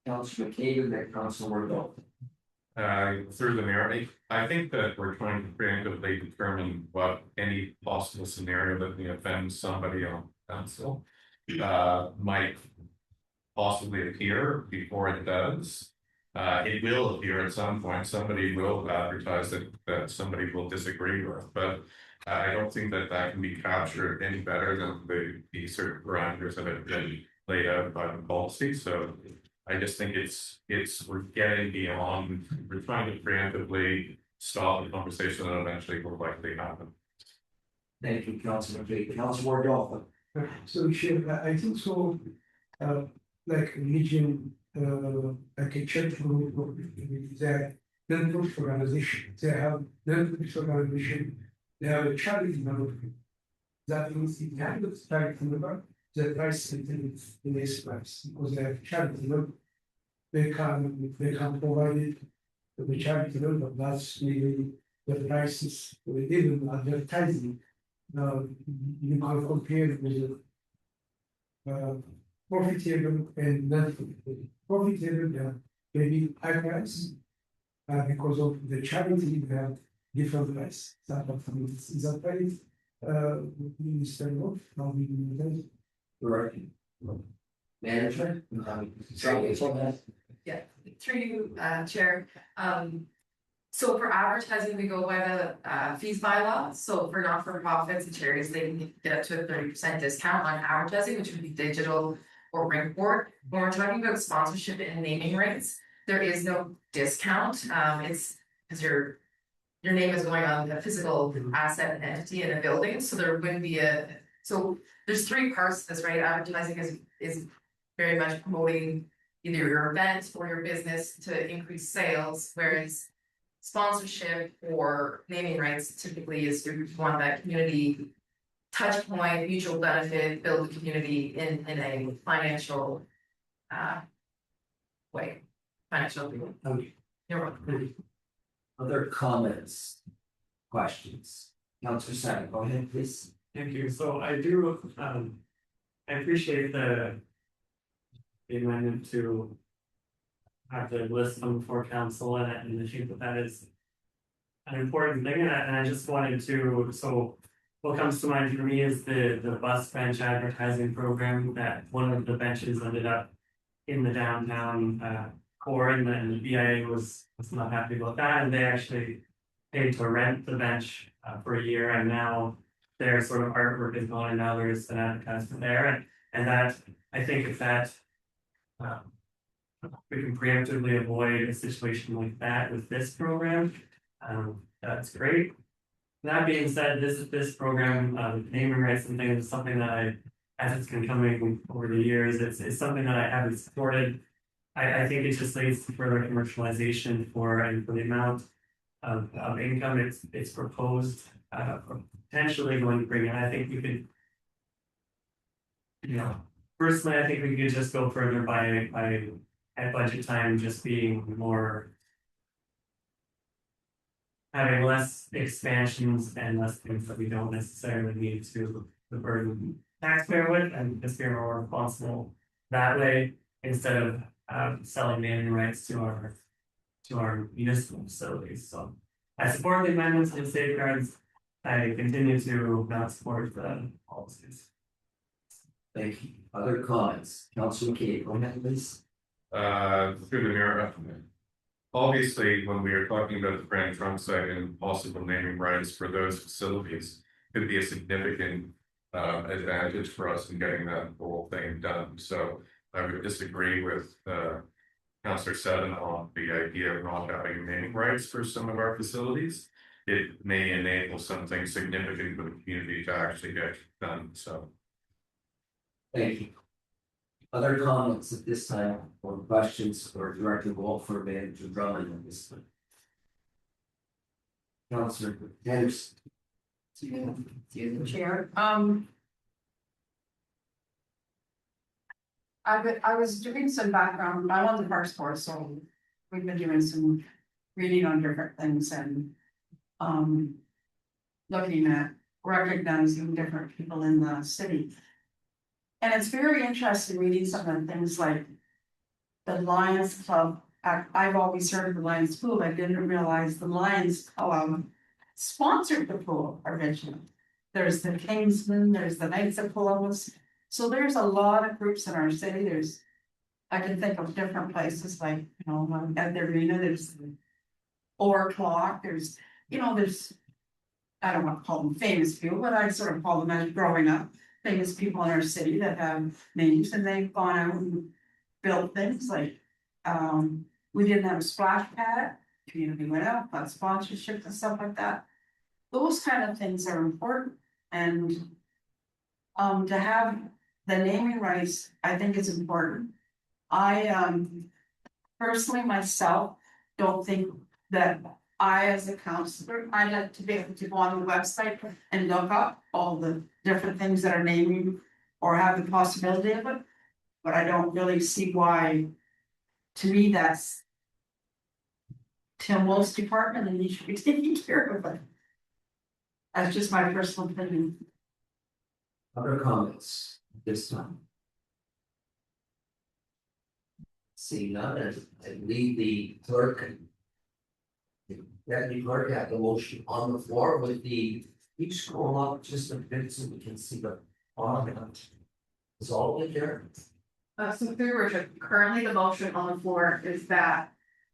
Speaker 2: Councilor McCabe and then Councilor Wardell.
Speaker 10: Through the mayor, I think that we're trying to preemptively determine what any possible scenario that may offend somebody on council might possibly appear before it does. It will appear at some point. Somebody will advertise that somebody will disagree with, but I don't think that can be captured any better than the certain parameters that have been laid out by the policy. So I just think we're getting beyond, we're trying to preemptively stop the conversation that eventually will likely happen.
Speaker 2: Thank you, Councilor McCabe. Councilor Wardell.
Speaker 12: So, Chair, I think so, like religion, like a church group, that non-profit organization, they have non-profit organization, they have a charity member. That means the kind of charity member, the price in this price, because they have charity member. They can provide it to the charity member, that's really the prices, even advertising. You can compare with profitable and non-profitable. Profitable, maybe high price, because of the charity, they have different price. Is that right? Minister Wolf, how we do that?
Speaker 2: Right. Management.
Speaker 3: Yeah, through you, Chair. So for advertising, we go by the fees bylaw. So for not-for-profits and charities, they can get up to a 30% discount on advertising, which would be digital or print board. When we're talking about sponsorship and naming rights, there is no discount. It's because your name is going on a physical asset and entity in a building, so there wouldn't be so there's three parts to this, right? Advertising is very much promoting either your event or your business to increase sales, whereas sponsorship or naming rights typically is you want that community touch point, mutual benefit, build the community in a financial way,
Speaker 4: financial. You're welcome.
Speaker 2: Other comments? Questions? Counselor Simon, go ahead, please.
Speaker 11: Thank you. So I do, I appreciate the amendment to have the list come before council and I think that is an important thing, and I just wanted to, so what comes to mind for me is the bus bench advertising program, that one of the benches ended up in the downtown core, and the BIA was not happy about that, and they actually paid to rent the bench for a year, and now their sort of artwork is gone, and now there's an advertisement there, and that, I think if that we can preemptively avoid a situation like that with this program, that's great. That being said, this program, naming rights and things is something that as it's been coming over the years, it's something that I haven't supported. I think it just leads to further commercialization for the amount of income it's proposed, potentially going to bring in. I think we could, personally, I think we could just go further by at budget time just being more, having less expansions and less things that we don't necessarily need to the burden taxpayer with, and just be more responsible that way instead of selling naming rights to our municipal facilities. So I support the amendments and safeguards. I continue to not support the policies.
Speaker 2: Thank you. Other comments? Councilor Kate, go ahead, please.
Speaker 10: Through the mayor. Obviously, when we are talking about the Grand Trunk site and possible naming rights for those facilities, could be a significant advantage for us in getting that whole thing done. So I would disagree with Councillor Seven on the idea of not having naming rights for some of our facilities. It may enable something significant for the community to actually get done. So
Speaker 2: Thank you. Other comments at this time, or questions for Director Wolf or Manager Drummond at this time? Councilor Henderson.
Speaker 7: To the chair, I was doing some background, I'm on the parks board, so we've been doing some reading on different things and looking at recognizing different people in the city. And it's very interesting reading some of the things like the Lions Club. I've always heard of the Lions Pool, I didn't realize the Lions Club sponsored the pool originally. There's the Kingsmen, there's the Knights of Columbus. So there's a lot of groups in our city. I can think of different places like, at the arena, there's the O'Clock, there's, I don't want to call them famous people, but I sort of call them as growing up. Famous people in our city that have names, and they've gone out and built things like, we didn't have a splash pad, community went out, got sponsorship and stuff like that. Those kind of things are important, and to have the naming rights, I think is important. I personally myself don't think that I, as a counselor, I'd like to be able to go on the website and look up all the different things that are naming or have the possibility of it. But I don't really see why, to me, that's Tim Wolf's department and he should be taking care of it. That's just my personal opinion.
Speaker 2: Other comments this time? See none, I leave the clerk. The deputy clerk had the motion on the floor with the, keep scroll up just a bit so we can see the bottom. Is all in there?
Speaker 3: So through your worship, currently the motion on the floor is that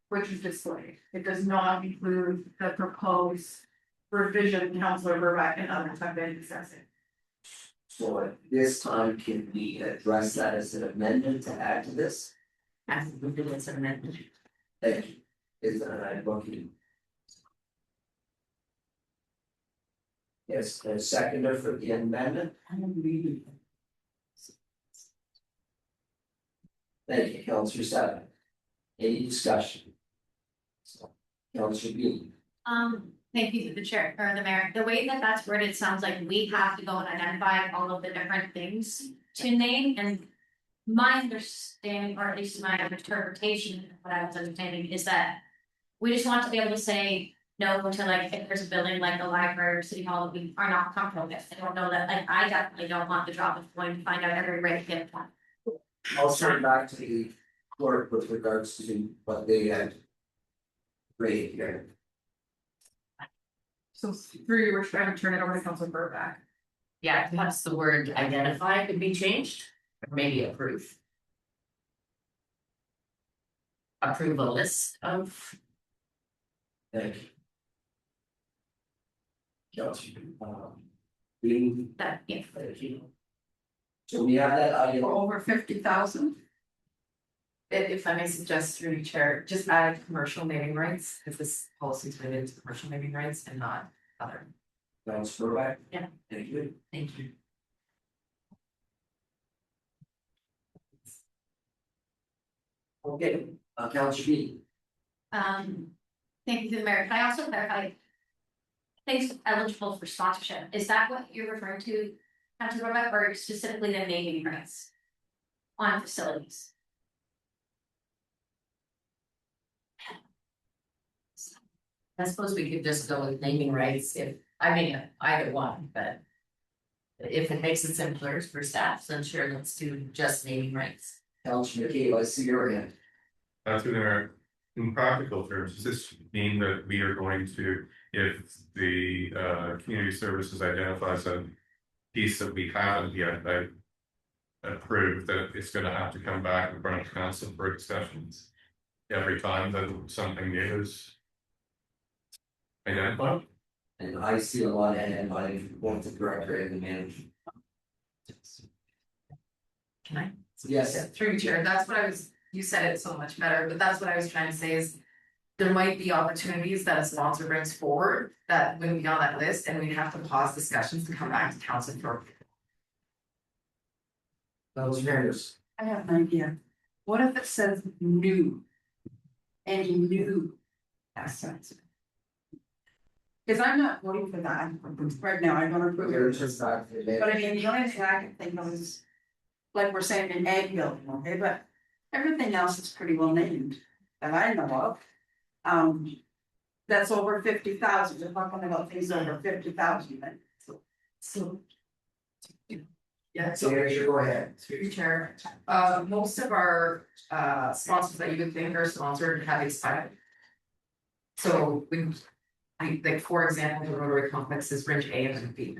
Speaker 3: which is displayed. It does not include the proposed revision Councilor Burback and others have been discussing.
Speaker 2: So at this time, can we address that as an amendment to add to this?
Speaker 4: As we do this amendment.
Speaker 2: Thank you. Is that an booking? Yes, and seconder for the amendment. Thank you, Councilor Seven. Any discussion? Councilor Bean.
Speaker 9: Thank you to the chair or the mayor. The way that that's worded sounds like we have to go and identify all of the different things to name, and my understanding, or at least my interpretation, of what I was understanding, is that we just want to be able to say no to like, if there's a building like the library or city hall that we are not comfortable with. I don't know that, like, I definitely don't want the job of going to find out every rate get one.
Speaker 2: I'll turn back to the clerk with regards to what they had. Rated here.
Speaker 3: So through your wish, I would turn it over to Council Burback.
Speaker 4: Yeah, perhaps the word identify could be changed, or maybe approve. Approve a list of,
Speaker 2: Thank you. We,
Speaker 4: that, yeah.
Speaker 2: so we have that item.
Speaker 7: For over 50,000.
Speaker 15: If I may suggest through the chair, just add commercial naming rights, because this policy is related to commercial naming rights and not other.
Speaker 2: Thanks for that.
Speaker 4: Yeah.
Speaker 2: Thank you.
Speaker 4: Thank you.
Speaker 2: Okay, Councilor B.
Speaker 9: Thank you to the mayor. Can I also clarify? Things eligible for sponsorship, is that what you're referring to, Councilor Rebecca, or specifically the naming rights on facilities?
Speaker 4: I suppose we could just go with naming rights if, I mean, either one, but. If it makes it simpler for staff, then sure, let's do just naming rights.
Speaker 2: Councilor McCabe, I see your hand.
Speaker 10: Through there, in practical terms, does this mean that we are going to, if the community services identifies a piece that we haven't yet approved, that it's gonna have to come back in front of council for discussions every time that something new is identified?
Speaker 2: And I see a lot of hand by both the director and the manager.
Speaker 15: Can I?
Speaker 2: Yes.
Speaker 15: Through the chair, that's what I was, you said it so much better, but that's what I was trying to say is. There might be opportunities that a sponsor brings forward that wouldn't be on that list, and we'd have to pause discussions to come back to council for.
Speaker 2: Councilor Harris.
Speaker 7: I have an idea. What if it says new? Any new assets? Because I'm not voting for that right now, I don't approve
Speaker 2: We're
Speaker 7: it.
Speaker 2: just back to the.
Speaker 7: But I mean, the only thing I can think of is, like we're saying an ag building, okay, but everything else is pretty well named that I know of. That's over 50,000, we're talking about things over 50,000, right?
Speaker 15: So. Yeah,
Speaker 2: So
Speaker 15: so
Speaker 2: you go ahead.
Speaker 15: through your chair, most of our sponsors that you would think are sponsored have expired. So like, for example, the Rotary Complex is Ridge A and B.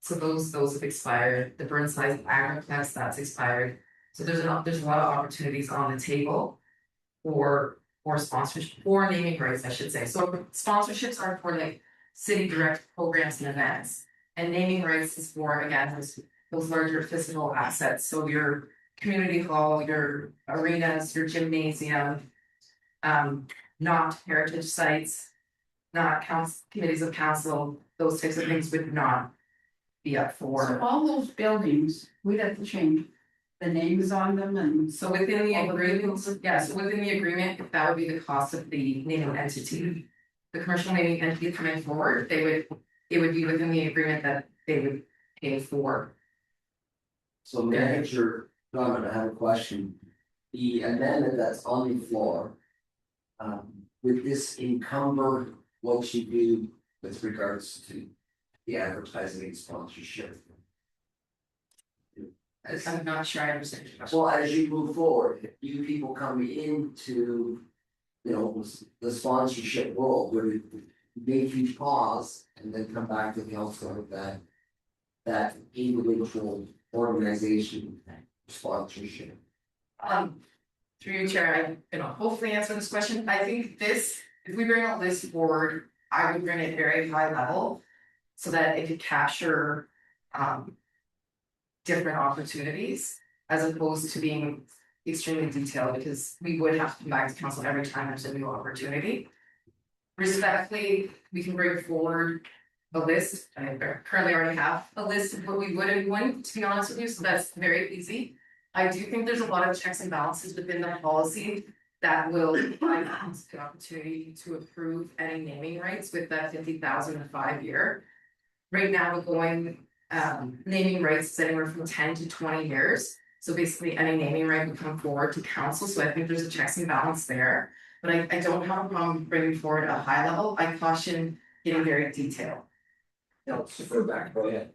Speaker 15: So those have expired, the Burnside Agriplex, that's expired. So there's a lot of opportunities on the table for sponsorship, for naming rights, I should say. So sponsorships are for like city direct programs and events. And naming rights is for, again, those larger physical assets, so your community hall, your arenas, your gymnasium. Not heritage sites, not committees of council, those types of things would not be up
Speaker 7: So
Speaker 15: for.
Speaker 7: all those buildings, we'd have to change the names on them and.
Speaker 15: So within the agreement, yes, within the agreement, that would be the cost of the naming entity. The commercial naming entity coming forward, it would be within the agreement that they would pay for.
Speaker 2: So manager, John, I have a question. The amendment that's on the floor. Would this encumber what you do with regards to the advertising and sponsorship?
Speaker 15: I'm not sure I understand your question.
Speaker 2: Well, as you move forward, if you people come into, you know, the sponsorship world, where you make you pause and then come back to council with that individual organization sponsorship.
Speaker 15: Through your chair, I can hopefully answer this question. I think if we bring a list forward, I would bring it very high level. So that it could capture different opportunities as opposed to being extremely detailed, because we would have to come back to council every time there's a new opportunity. Respectfully, we can bring forward a list. I currently already have a list of what we would and wouldn't, to be honest with you, so that's very easy. I do think there's a lot of checks and balances within the policy that will provide us the opportunity to approve any naming rights with that 50,000 in 5 year. Right now, we're going naming rights is anywhere from 10 to 20 years. So basically, any naming right would come forward to council, so I think there's a checks and balance there. But I don't have a problem bringing forward a high level, I caution getting very detailed.
Speaker 2: Councilor Burback, go ahead.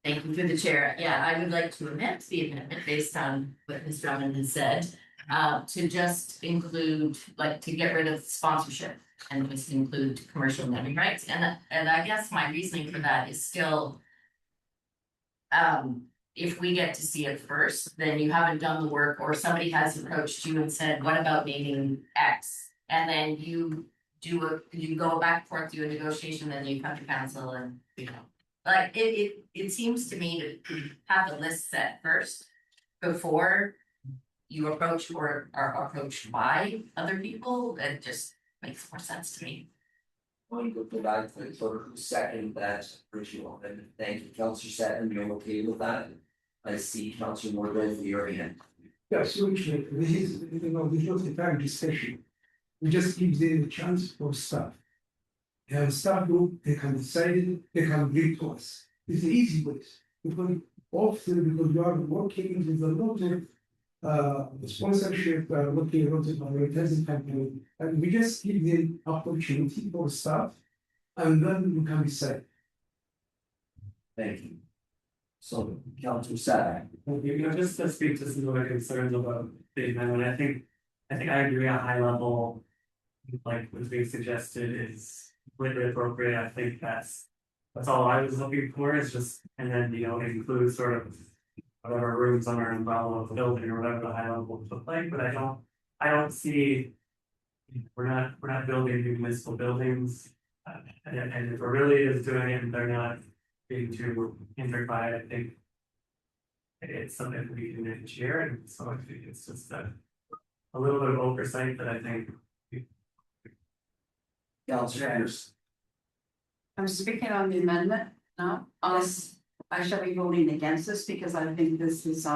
Speaker 4: Thank you through the chair. Yeah, I would like to amend the amendment based on what Ms. Drummond has said. To just include, like, to get rid of sponsorship and just include commercial naming rights. And I guess my reasoning for that is still. If we get to see it first, then you haven't done the work, or somebody has approached you and said, what about naming X? And then you go back and forth, do a negotiation, then you come to council and, you know. Like, it seems to me to have the list set first before you approach or are approached by other people. It just makes more sense to me.
Speaker 2: Want to provide for the clerk who seconded that original amendment. Thank you, Councilor Sutton, you're okay with that? I see Councilor Morgan for your hand.
Speaker 12: Yeah, so actually, this is, this was the time discussion. We just give them a chance for staff. They have a staff group, they can decide it, they can bring to us. It's the easy way. Because often, because you are working with a lot of sponsorship, working a lot of advertising campaign, and we just give them opportunity for staff, and then you can decide.
Speaker 2: Thank you. So, Councilor Sutton.
Speaker 11: You know, just to speak to some of the concerns about the amendment, I think I agree at high level. Like what's being suggested is completely appropriate. I think that's all I was looking for, is just, and then, you know, include sort of whatever rooms on our umbrella of the building or whatever the high level would look like, but I don't see, we're not building new municipal buildings. And if it really is doing it and they're not being too hindered by it, I think it's something that we can share, and so I think it's just a little bit of oversight that I think.
Speaker 2: Councilor Anderson.
Speaker 7: I'm speaking on the amendment now. I shall be voting against this because I think this is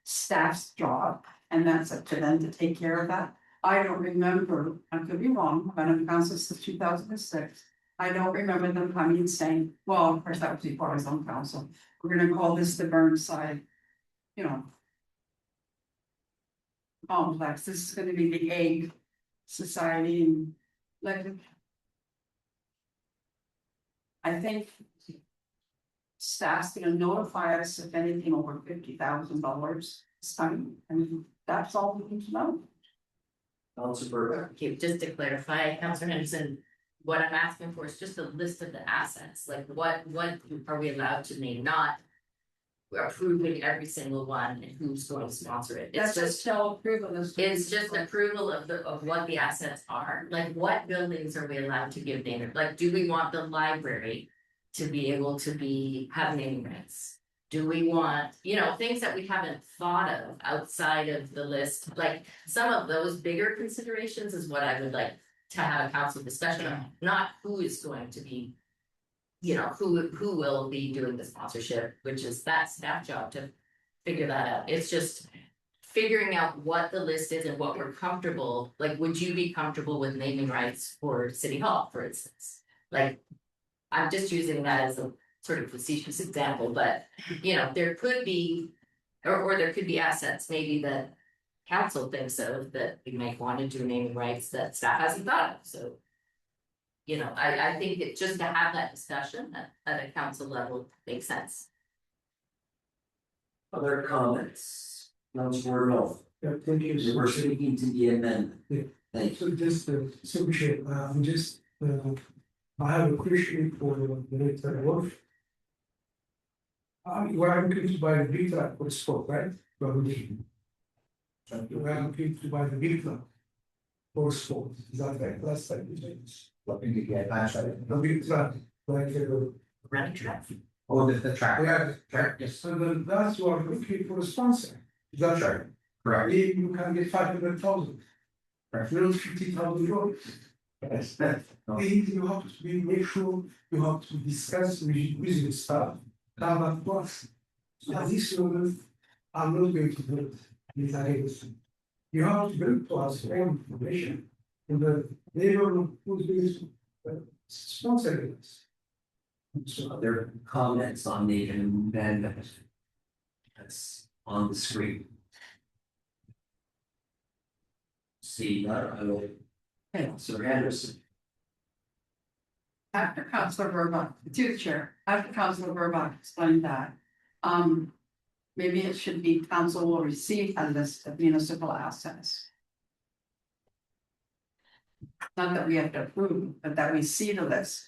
Speaker 7: staff's job, and that's up to them to take care of that. I don't remember, I could be wrong, I've been on council since 2006. I don't remember them coming and saying, well, of course, that was before I was on council. We're gonna call this the Burnside, you know, complex. This is gonna be the egg society, and like, I think staff's gonna notify us if anything over $50,000 is coming, and that's all we need to know.
Speaker 2: Councilor Burback.
Speaker 4: Okay, just to clarify, Councilor Henderson, what I'm asking for is just a list of the assets, like what are we allowed to name, not. We're approving every single one and who's going to sponsor it. It's
Speaker 7: That's just still approval.
Speaker 4: It's just approval of what the assets are, like what buildings are we allowed to give name, like, do we want the library to be able to have naming rights? Do we want, you know, things that we haven't thought of outside of the list, like some of those bigger considerations is what I would like to have a council discussion on, not who is going to be. You know, who will be doing the sponsorship, which is that staff job to figure that out. It's just figuring out what the list is and what we're comfortable, like, would you be comfortable with naming rights for City Hall, for instance? Like, I'm just using that as a sort of facetious example, but, you know, there could be, or there could be assets maybe that council thinks of that we might want to do naming rights that staff hasn't thought of, so. You know, I think that just to have that discussion at a council level makes sense.
Speaker 2: Other comments? Councilor North.
Speaker 12: Yeah, thank you.
Speaker 2: You were speaking to the amendment.
Speaker 12: Yeah.
Speaker 2: Thank you.
Speaker 12: So just, I have a question for the director of work. We're looking to buy the big truck for sport, right? We're looking to buy the big truck for sport. Is that right? Last time we said this.
Speaker 14: Looking to get that,
Speaker 12: The big truck, like,
Speaker 4: Running track.
Speaker 14: oh, the track.
Speaker 12: yeah,
Speaker 14: Track, yes,
Speaker 12: so then that's what I'm looking for a sponsor. Is that right?
Speaker 14: correct.
Speaker 12: If you can get 500,000.
Speaker 14: Correct.
Speaker 12: Not 50,000 euros.
Speaker 14: Yes.
Speaker 12: You have to make sure you have to discuss with the staff how that works. So at this moment, I'm not going to do it with Anderson. You have to bring to us all information, and the neighbor who's going to sponsor this.
Speaker 2: So other comments on the amendment? That's on the screen? See, I will. Councilor Anderson.
Speaker 7: After Councilor Verba, to the chair, after Councilor Verba explained that, maybe it should be council will receive a list of municipal assets. Not that we have to approve, but that we see the list.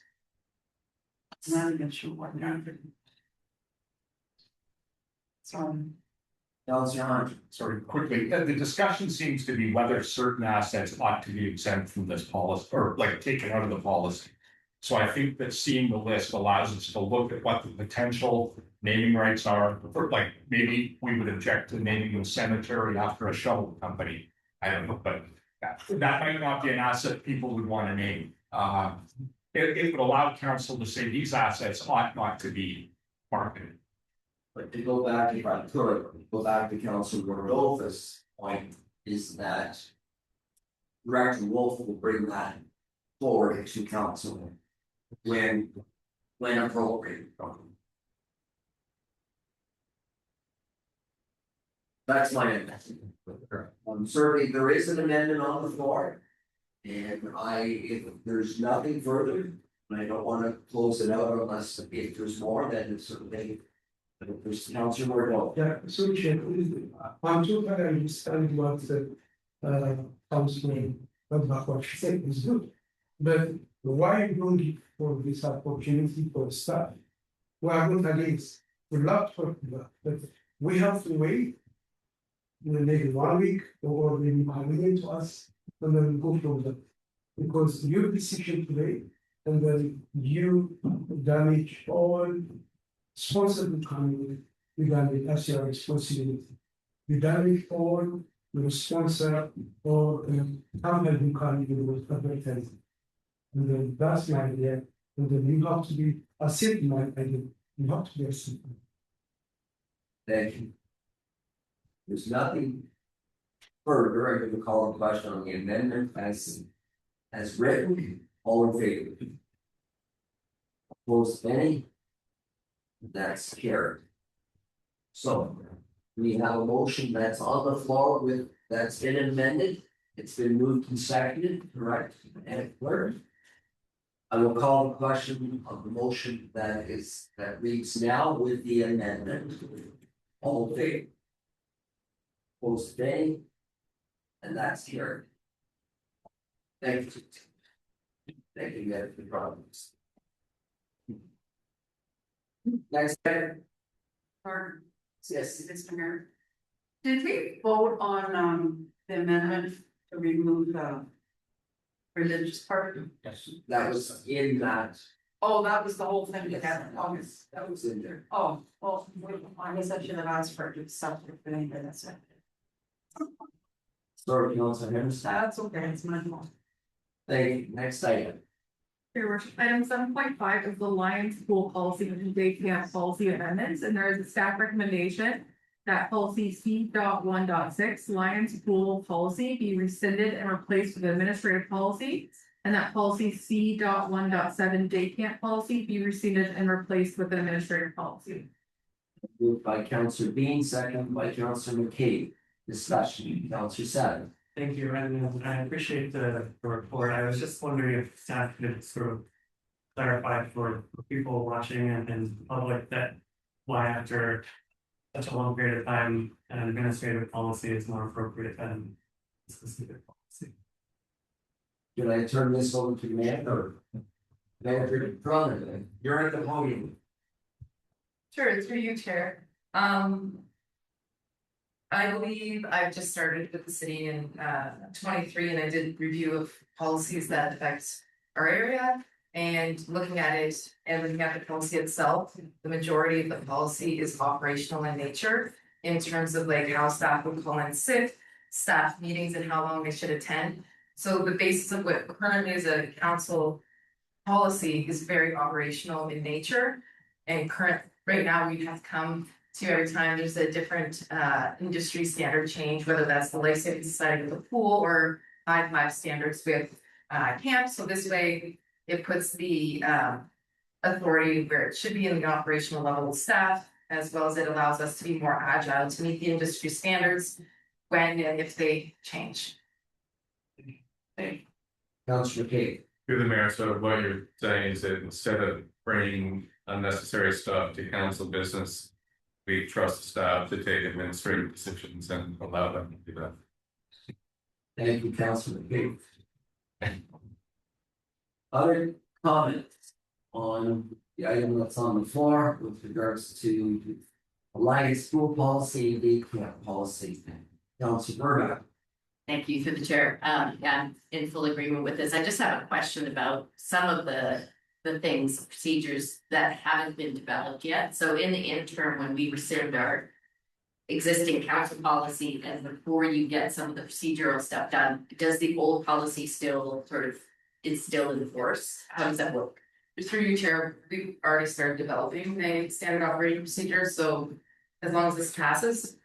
Speaker 7: I'm not even sure what happened. So,
Speaker 2: Councilor Hunt.
Speaker 13: Sorry, quickly, the discussion seems to be whether certain assets ought to be exempt from this policy or like taken out of the policy. So I think that seeing the list allows us to look at what the potential naming rights are, for like maybe we would object to naming a cemetery after a shovel company. I don't know, but that might not be an asset people would want to name. It would allow council to say these assets ought not to be marketed.
Speaker 2: But to go back, if I could, go back to Councilor Rodolfo's point is that Director Wolf will bring that forward to council when appropriate. That's my amendment. Certainly there is an amendment on the floor. And if there's nothing further, and I don't want to close it out unless if there's more, then it's certainly. There's Councilor Rodolfo.
Speaker 12: Yeah, so Chair, I'm too glad I understand what the Councilman, what she said is good. But why don't you for this opportunity for staff? We are not against, we love to talk about, but we have to wait. Maybe 1 week or maybe bring to us and then go from there. Because your decision today and then you damage all sponsored economy, you damage as your responsibility. You damage all your sponsor or company economy with advertising. And then that's my idea. And then you have to be a city, my idea. You have to be a city.
Speaker 2: Thank you. There's nothing further. I'm going to call a question on the amendment as written. All in favor? Opposed, any? That's carried. So we have a motion that's on the floor that's been amended. It's been moved and seconded, correct? And clerk. I will call the question of the motion that reads now with the amendment. All in favor? Opposed, any? And that's carried. Thank you. Thank you, guys, for the problems. Next item.
Speaker 7: yes, Mr. Mayor. Did we vote on the amendment to remove the religious part?
Speaker 2: Yes. That was in that.
Speaker 7: Oh, that was the whole thing
Speaker 2: Yes.
Speaker 7: together, August.
Speaker 2: That was in there.
Speaker 7: Oh, well, I guess I should have asked for it to separate, but anyway, that's it.
Speaker 2: Sorry, Councilor Henderson.
Speaker 7: That's okay, it's my fault.
Speaker 2: Thank you. Next item.
Speaker 3: Your worship, item 7.5 is the Lions Pool Policy, which is day camp policy amendments, and there is a staff recommendation. That policy C.1.6 Lions Pool Policy be rescinded and replaced with administrative policy. And that policy C.1.7 Day Camp Policy be rescinded and replaced with administrative policy.
Speaker 2: Moved by Councilor Bean, second by Councilor McCabe. Discussion, Councilor Satter.
Speaker 11: Thank you, and I appreciate the report. I was just wondering if staff could sort of clarify for people watching and the public that why after such a long period of time, an administrative policy is more appropriate than a specific policy.
Speaker 2: Can I turn this over to Mayor or Manager Drummond? You're at the podium.
Speaker 15: Sure, it's for you, Chair. I believe I've just started with the city in 23 and I did review of policies that affect our area. And looking at it and looking at the policy itself, the majority of the policy is operational in nature. In terms of like how staff would call in sick, staff meetings and how long they should attend. So the basis of what currently is a council policy is very operational in nature. And right now we have to come to every time there's a different industry standard change, whether that's the Life Safety Society with the pool or 5 standards with camp. So this way it puts the authority where it should be in the operational level of staff. as well as it allows us to be more agile to meet the industry standards when and if they change.
Speaker 2: Councilor Kate.
Speaker 10: Through the mayor, so what you're saying is that instead of bringing unnecessary stuff to council business, we trust staff to take administrative decisions and allow them to do that.
Speaker 2: Thank you, Councilor Kate. Other comments on the item that's on the floor with regards to Alliance school policy and day camp policy? Councilor Burbank.
Speaker 4: Thank you through the chair. Yeah, I'm in full agreement with this. I just have a question about some of the things, procedures that haven't been developed yet. So in the interim, when we rescind our existing council policy and before you get some of the procedural stuff done, does the old policy still is still in force? How does that work?
Speaker 15: Through your chair, we've already started developing a standard operating procedure, so as long as this passes,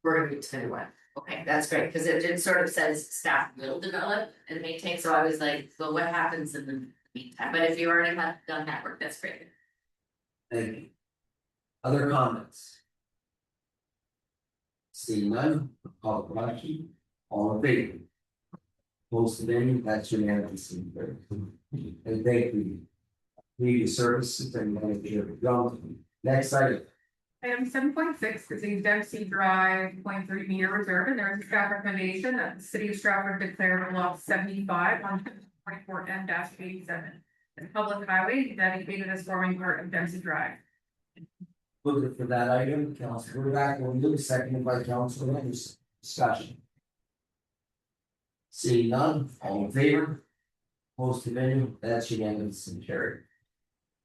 Speaker 15: we're gonna get to the new one.
Speaker 4: Okay, that's great, because it sort of says staff will develop and maintain, so I was like, well, what happens in the meantime? But if you already have done that work, that's great.
Speaker 2: Thank you. Other comments? Seeing none, call the question, all in favor? Most of any, that's unanimous. And thank you. Media services and manager Johnson. Next item.
Speaker 3: Item 7.6 is a Dempsey Drive 0.3 meter reserve, and there is a staff recommendation that the city of Stratford declare lot 75 on 24M-87 as public highway dedicated as forming part of Dempsey Drive.
Speaker 2: Looking for that item, Councilor Burbank will move, seconded by Councilor Anderson. Discussion. Seeing none, all in favor? Opposed to any, that's unanimous and carried.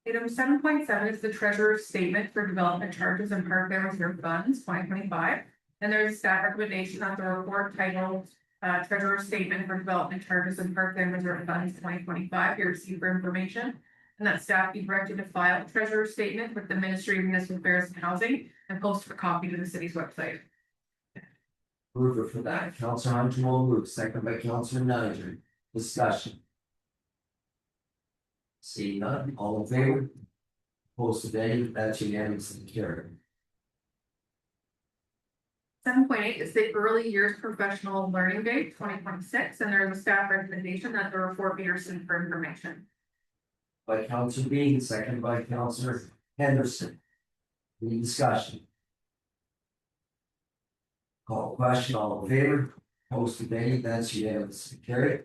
Speaker 3: Item 7.7 is the treasurer's statement for development charges and park and reserve funds 2025. And there is a staff recommendation that the report titled treasurer's statement for development charges and park and reserve funds 2025 be received for information. And that staff be directed to file the treasurer's statement with the Ministry of Municipal Affairs and Housing and post a copy to the city's website.
Speaker 2: Mover for that, Councilor Hunter will move, second by Councilor Niger. Discussion. Seeing none, all in favor? Opposed to any, that's unanimous and carried.
Speaker 3: 7.8 is the Early Years Professional Learning Day 2026, and there is a staff recommendation that the report be received for information.
Speaker 2: By Councilor Bean, second by Councilor Henderson. Any discussion? Call question, all in favor? Opposed to any, that's unanimous and carried.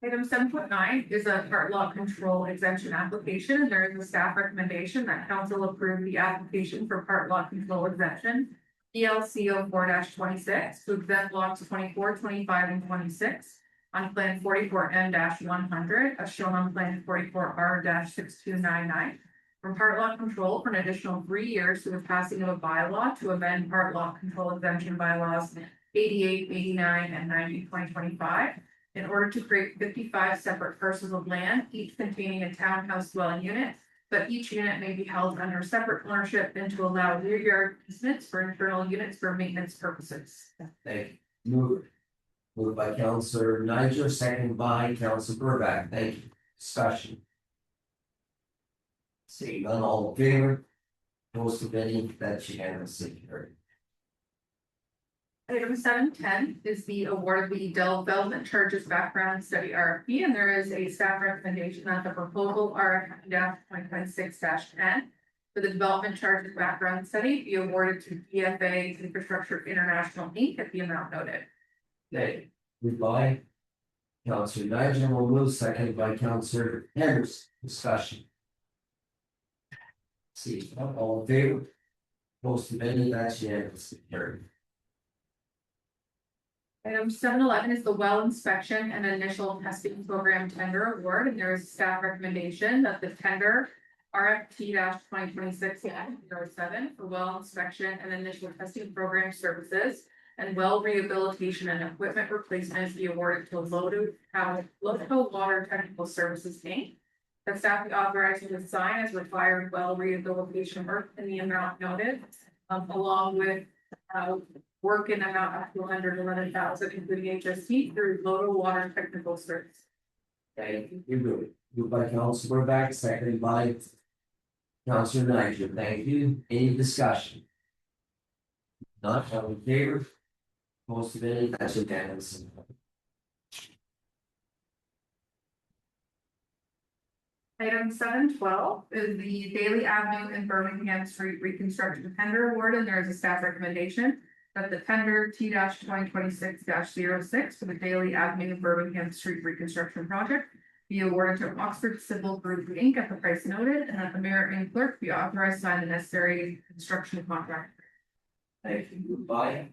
Speaker 3: Item 7.9 is a part lot control exemption application, and there is a staff recommendation that council approve the application for part lot control exemption. ELCO 4-26 to exempt lots 24, 25, and 26 on plan 44M-100 as shown on plan 44R-6299 from part lot control for an additional 3 years to the passing of a bylaw to amend part lot control exemption bylaws 88, 89, and 90, 2025. In order to create 55 separate parcels of land, each containing a townhouse dwelling unit, but each unit may be held under separate ownership and to allow rear yard easements for internal units for maintenance purposes.
Speaker 2: Thank you. Moved by Councilor Niger, second by Councilor Burbank. Thank you. Discussion. Seeing none, all in favor? Opposed to any, that's unanimous and carried.
Speaker 3: Item 7.10 is the award of the development charges background study RFP, and there is a staff recommendation that the proposal RFP 2026-10 for the development charges background study be awarded to DFA Infrastructure International Inc. at the amount noted.
Speaker 2: Thank you. Moved by Councilor Niger, will move, seconded by Councilor Henderson. Discussion. See, all in favor? Opposed to any, that's unanimous and carried.
Speaker 3: Item 7.11 is the well inspection and initial testing program tender award, and there is staff recommendation that the tender RFP 2026-07 for well inspection and initial testing program services and well rehabilitation and equipment replacement be awarded to Loto Water Technical Services Inc. That staff be authorized to sign as required well rehabilitation work in the amount noted, along with work in amount up to 111,000, including HST through Loto Water Technical Service.
Speaker 2: Thank you. Moved by Councilor Burbank, seconded by Councilor Niger, thank you. Any discussion? Not all in favor? Most of any, that's unanimous.
Speaker 3: Item 712 is the Daily Avenue and Birmingham Street Reconstruction Tender Award, and there is a staff recommendation that the tender T-2026-06 for the Daily Avenue and Birmingham Street Reconstruction Project be awarded to Oxford Civil Group Inc. at the price noted, and that the mayor and clerk be authorized to sign the necessary construction contract.
Speaker 2: Thank you. Moved by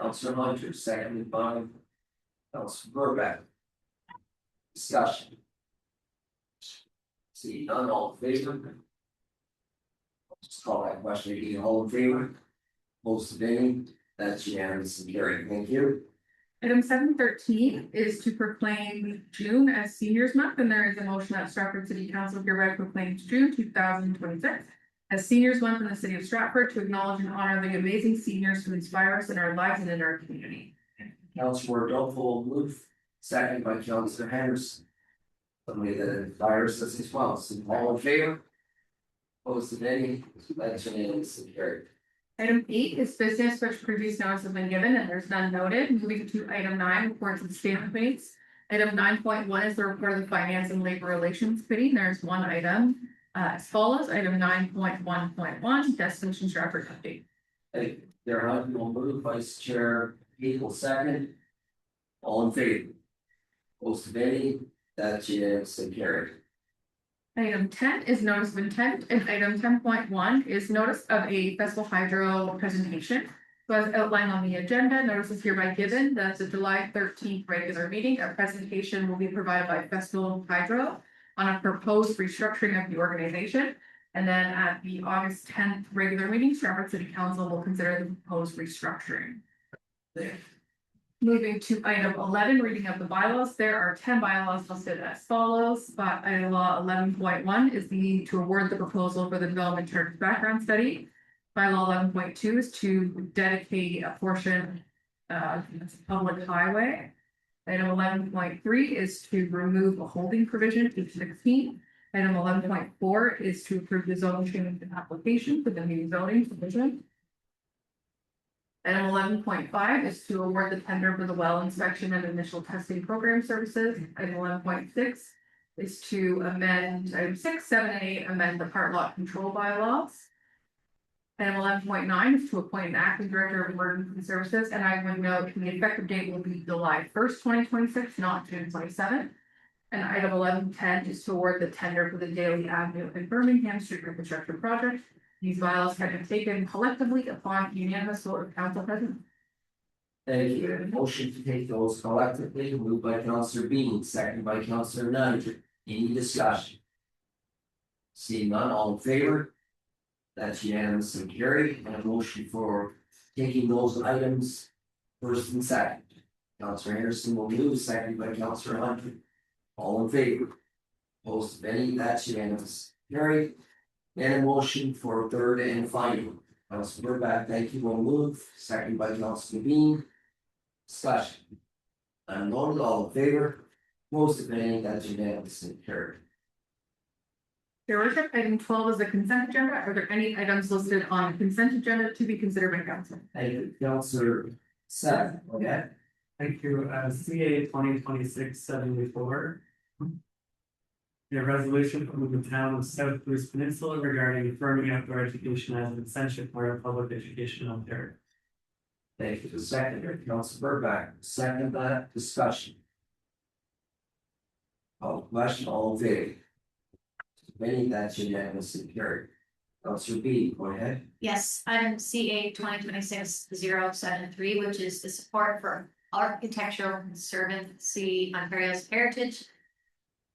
Speaker 2: Councilor Hunter, seconded by Councilor Burback. Discussion. See none, all in favor? Just call that question again, all in favor? Most of any, that's unanimous and carried, thank you.
Speaker 3: Item 713 is to proclaim June as Seniors Month, and there is a motion that Stratford City Council hereby proclaims June 2026 as Seniors Month in the city of Stratford to acknowledge and honor the amazing seniors who inspire us in our lives and in our community.
Speaker 2: Councilor Rodolfo move, second by Councilor Henderson. Somebody that inspires us as well, so all in favor? Opposed to any, that's unanimous and carried.
Speaker 3: Item 8 is business which previous notice has been given and there's none noted. Moving to item 9, reports and statement committees. Item 9.1 is the report of the Finance and Labor Relations Committee. And there's one item as follows. Item 9.1.1, Destination Stratford update.
Speaker 2: Hey, there are none, will move, Vice Chair Eagle second. All in favor? Opposed to any, that's unanimous and carried.
Speaker 3: Item 10 is notice of intent, and item 10.1 is notice of a Festival Hydro presentation. So as outlined on the agenda, notice is hereby given that the July 13th regular meeting, a presentation will be provided by Festival Hydro on a proposed restructuring of the organization. And then at the August 10th regular meeting, Stratford City Council will consider the proposed restructuring. Moving to item 11, reading of the bylaws, there are 10 bylaws listed as follows, but item law 11.1 is the need to award the proposal for the development terms background study. Bylaw 11.2 is to dedicate a portion public highway. Item 11.3 is to remove a holding provision to 16. Item 11.4 is to approve the zoning change application for the new zoning provision. Item 11.5 is to award the tender for the well inspection and initial testing program services. Item 11.6 is to amend item 6, 7, and 8, amend the part lot control bylaws. Item 11.9 is to appoint an acting director of emergency services, and I would note the effective date will be July 1st, 2026, not June 27th. And item 11.10 is to award the tender for the Daily Avenue and Birmingham Street Reconstruction Project. These bylaws have been taken collectively upon unanimous vote of council present.
Speaker 2: Thank you. A motion to take those collectively, moved by Councilor Bean, seconded by Councilor Niger. Any discussion? Seeing none, all in favor? That's unanimous and carried. And a motion for taking those items first and second. Councilor Anderson will move, seconded by Councilor Hunter. All in favor? Opposed to any, that's unanimous. Carried. And a motion for third and final. Councilor Burback, thank you, will move, seconded by Councilor Bean. Discussion. Unknown, all in favor? Opposed to any, that's unanimous and carried.
Speaker 3: Your worship, item 12 is the consent agenda. Are there any items listed on the consent agenda to be considered by council?
Speaker 2: Thank you, Councilor Seth, okay?
Speaker 11: Thank you, CA 2026-74. A resolution from the town of South Bruce Peninsula regarding affirming outdoor education as an essential part of public education in Ontario.
Speaker 2: Thank you, the seconder, Councilor Burback, second that discussion. All question, all in favor? Many, that's unanimous and carried. Councilor B, go ahead.
Speaker 9: Yes, item CA 2026-073, which is the support for Architectural Conservancy Ontario's Heritage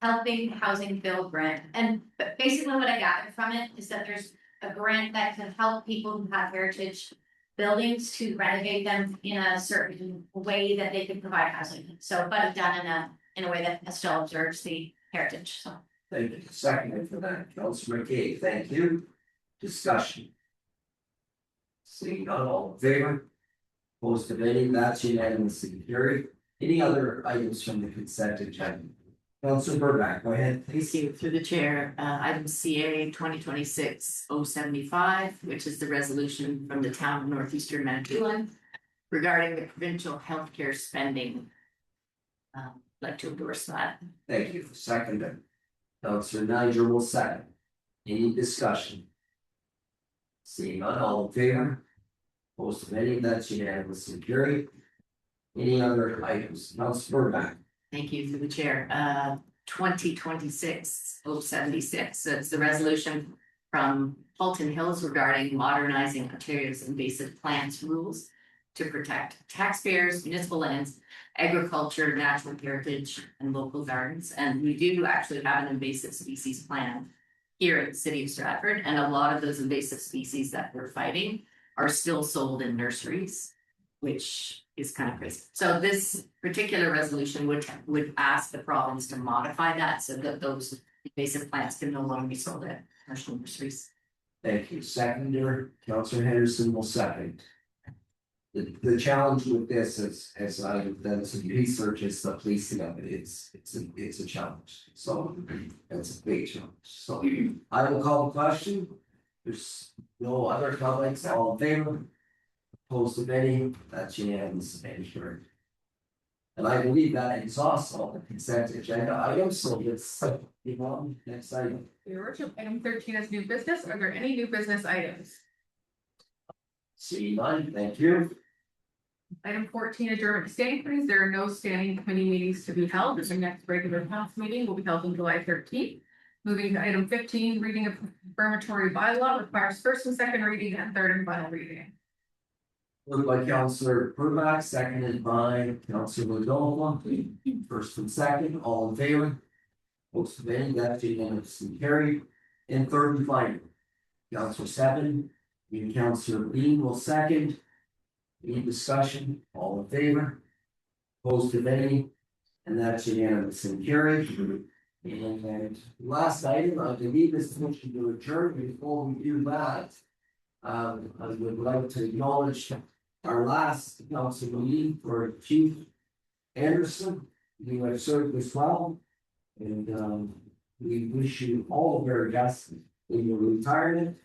Speaker 9: Helping Housing Build grant. And basically what I got from it is that there's a grant that can help people who have heritage buildings to renovate them in a certain way that they can provide housing. So, but done in a way that still observes the heritage, so.
Speaker 2: Thank you, second for that, Councilor McKay, thank you. Discussion. Seeing none, all in favor? Opposed to any, that's unanimous and carried. Any other items from the consent agenda? Councilor Burback, go ahead.
Speaker 4: Thank you, through the chair, item CA 2026-075, which is the resolution from the town of northeastern Manitoulin regarding the provincial healthcare spending. Like to endorse that.
Speaker 2: Thank you. Second. Councilor Niger will second. Any discussion? Seeing none, all in favor? Opposed to any, that's unanimously carried. Any other items? Councilor Burback.
Speaker 4: Thank you, through the chair, 2026-076, so it's the resolution from Halton Hills regarding modernizing Ontario's invasive plants rules to protect taxpayers, municipal lands, agriculture, natural heritage, and local gardens. And we do actually have an invasive species plan here in the city of Stratford, and a lot of those invasive species that we're fighting are still sold in nurseries, which is kind of crazy. So this particular resolution would ask the province to modify that so that those invasive plants can no longer be sold at commercial nurseries.
Speaker 2: Thank you. Seconder, Councilor Henderson will second. The challenge with this is, as I've done some research, is the policing of it. It's a challenge. So it's a big challenge. So I will call the question. There's no other comments. All in favor? Opposed to any? That's unanimous and carried. And I believe that exhausts all the consent agenda items. So let's move on. Next item.
Speaker 3: Your worship, item 13 is new business. Are there any new business items?
Speaker 2: See none. Thank you.
Speaker 3: Item 14, adjournment standing committees. There are no standing committee meetings to be held. The next regular council meeting will be held on July 13th. Moving to item 15, reading of confirmatory bylaw requires first and second reading and third and final reading.
Speaker 2: Moved by Councilor Burback, seconded by Councilor Dolan. First and second, all in favor? Opposed to any, that's unanimously carried. And third and final. Councilor 7, and Councilor Bean will second. Any discussion? All in favor? Opposed to any, and that's unanimous and carried. And last item, I believe is motion to adjourn. Before we do that, I would like to acknowledge our last council meeting for Chief Anderson. You have served us well, and we wish you all the very best in your retirement.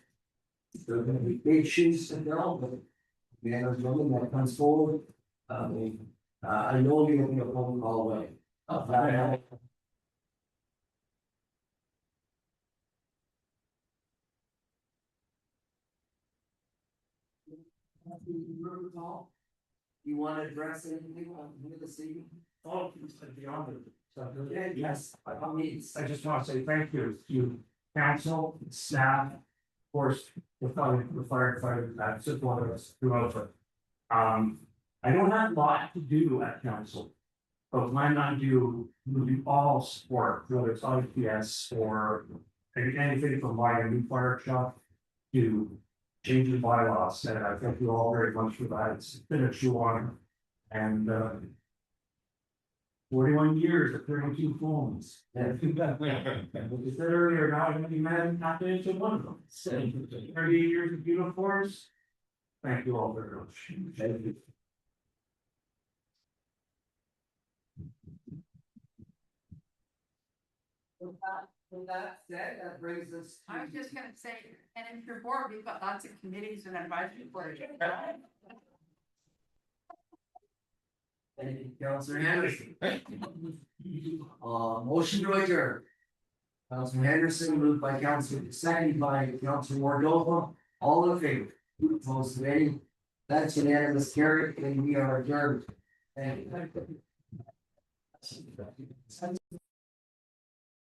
Speaker 2: There are going to be big shoes to fill, but man or woman that comes forward, I know you're going to be a phone call away. You want to address anything on this evening?
Speaker 11: Oh, it's beyond it.
Speaker 2: Yes, by all means.
Speaker 11: I just want to say thank you to council, staff, of course, the firefighter, that's just one of us throughout it. I don't have a lot to do at council. But when I do, we do all support, whether it's IPS or anything from buying a new fire truck to changing bylaws, and I thank you all very much for that. It's been a true honor. And 41 years of 32 phones. And we said earlier, now I'm gonna be mad not to answer one of them. 38 years of uniforms. Thank you all very much.
Speaker 2: Thank you. With that said, that brings us to.
Speaker 7: I was just gonna say, and if you're bored, we've got lots of committees and advisory boards.
Speaker 2: Thank you, Councilor Henderson. Motion to adjourn. Councilor Henderson, moved by Councilor, seconded by Councilor Mordova. All in favor? Opposed to any? That's unanimous carried, and we are adjourned. Thank you.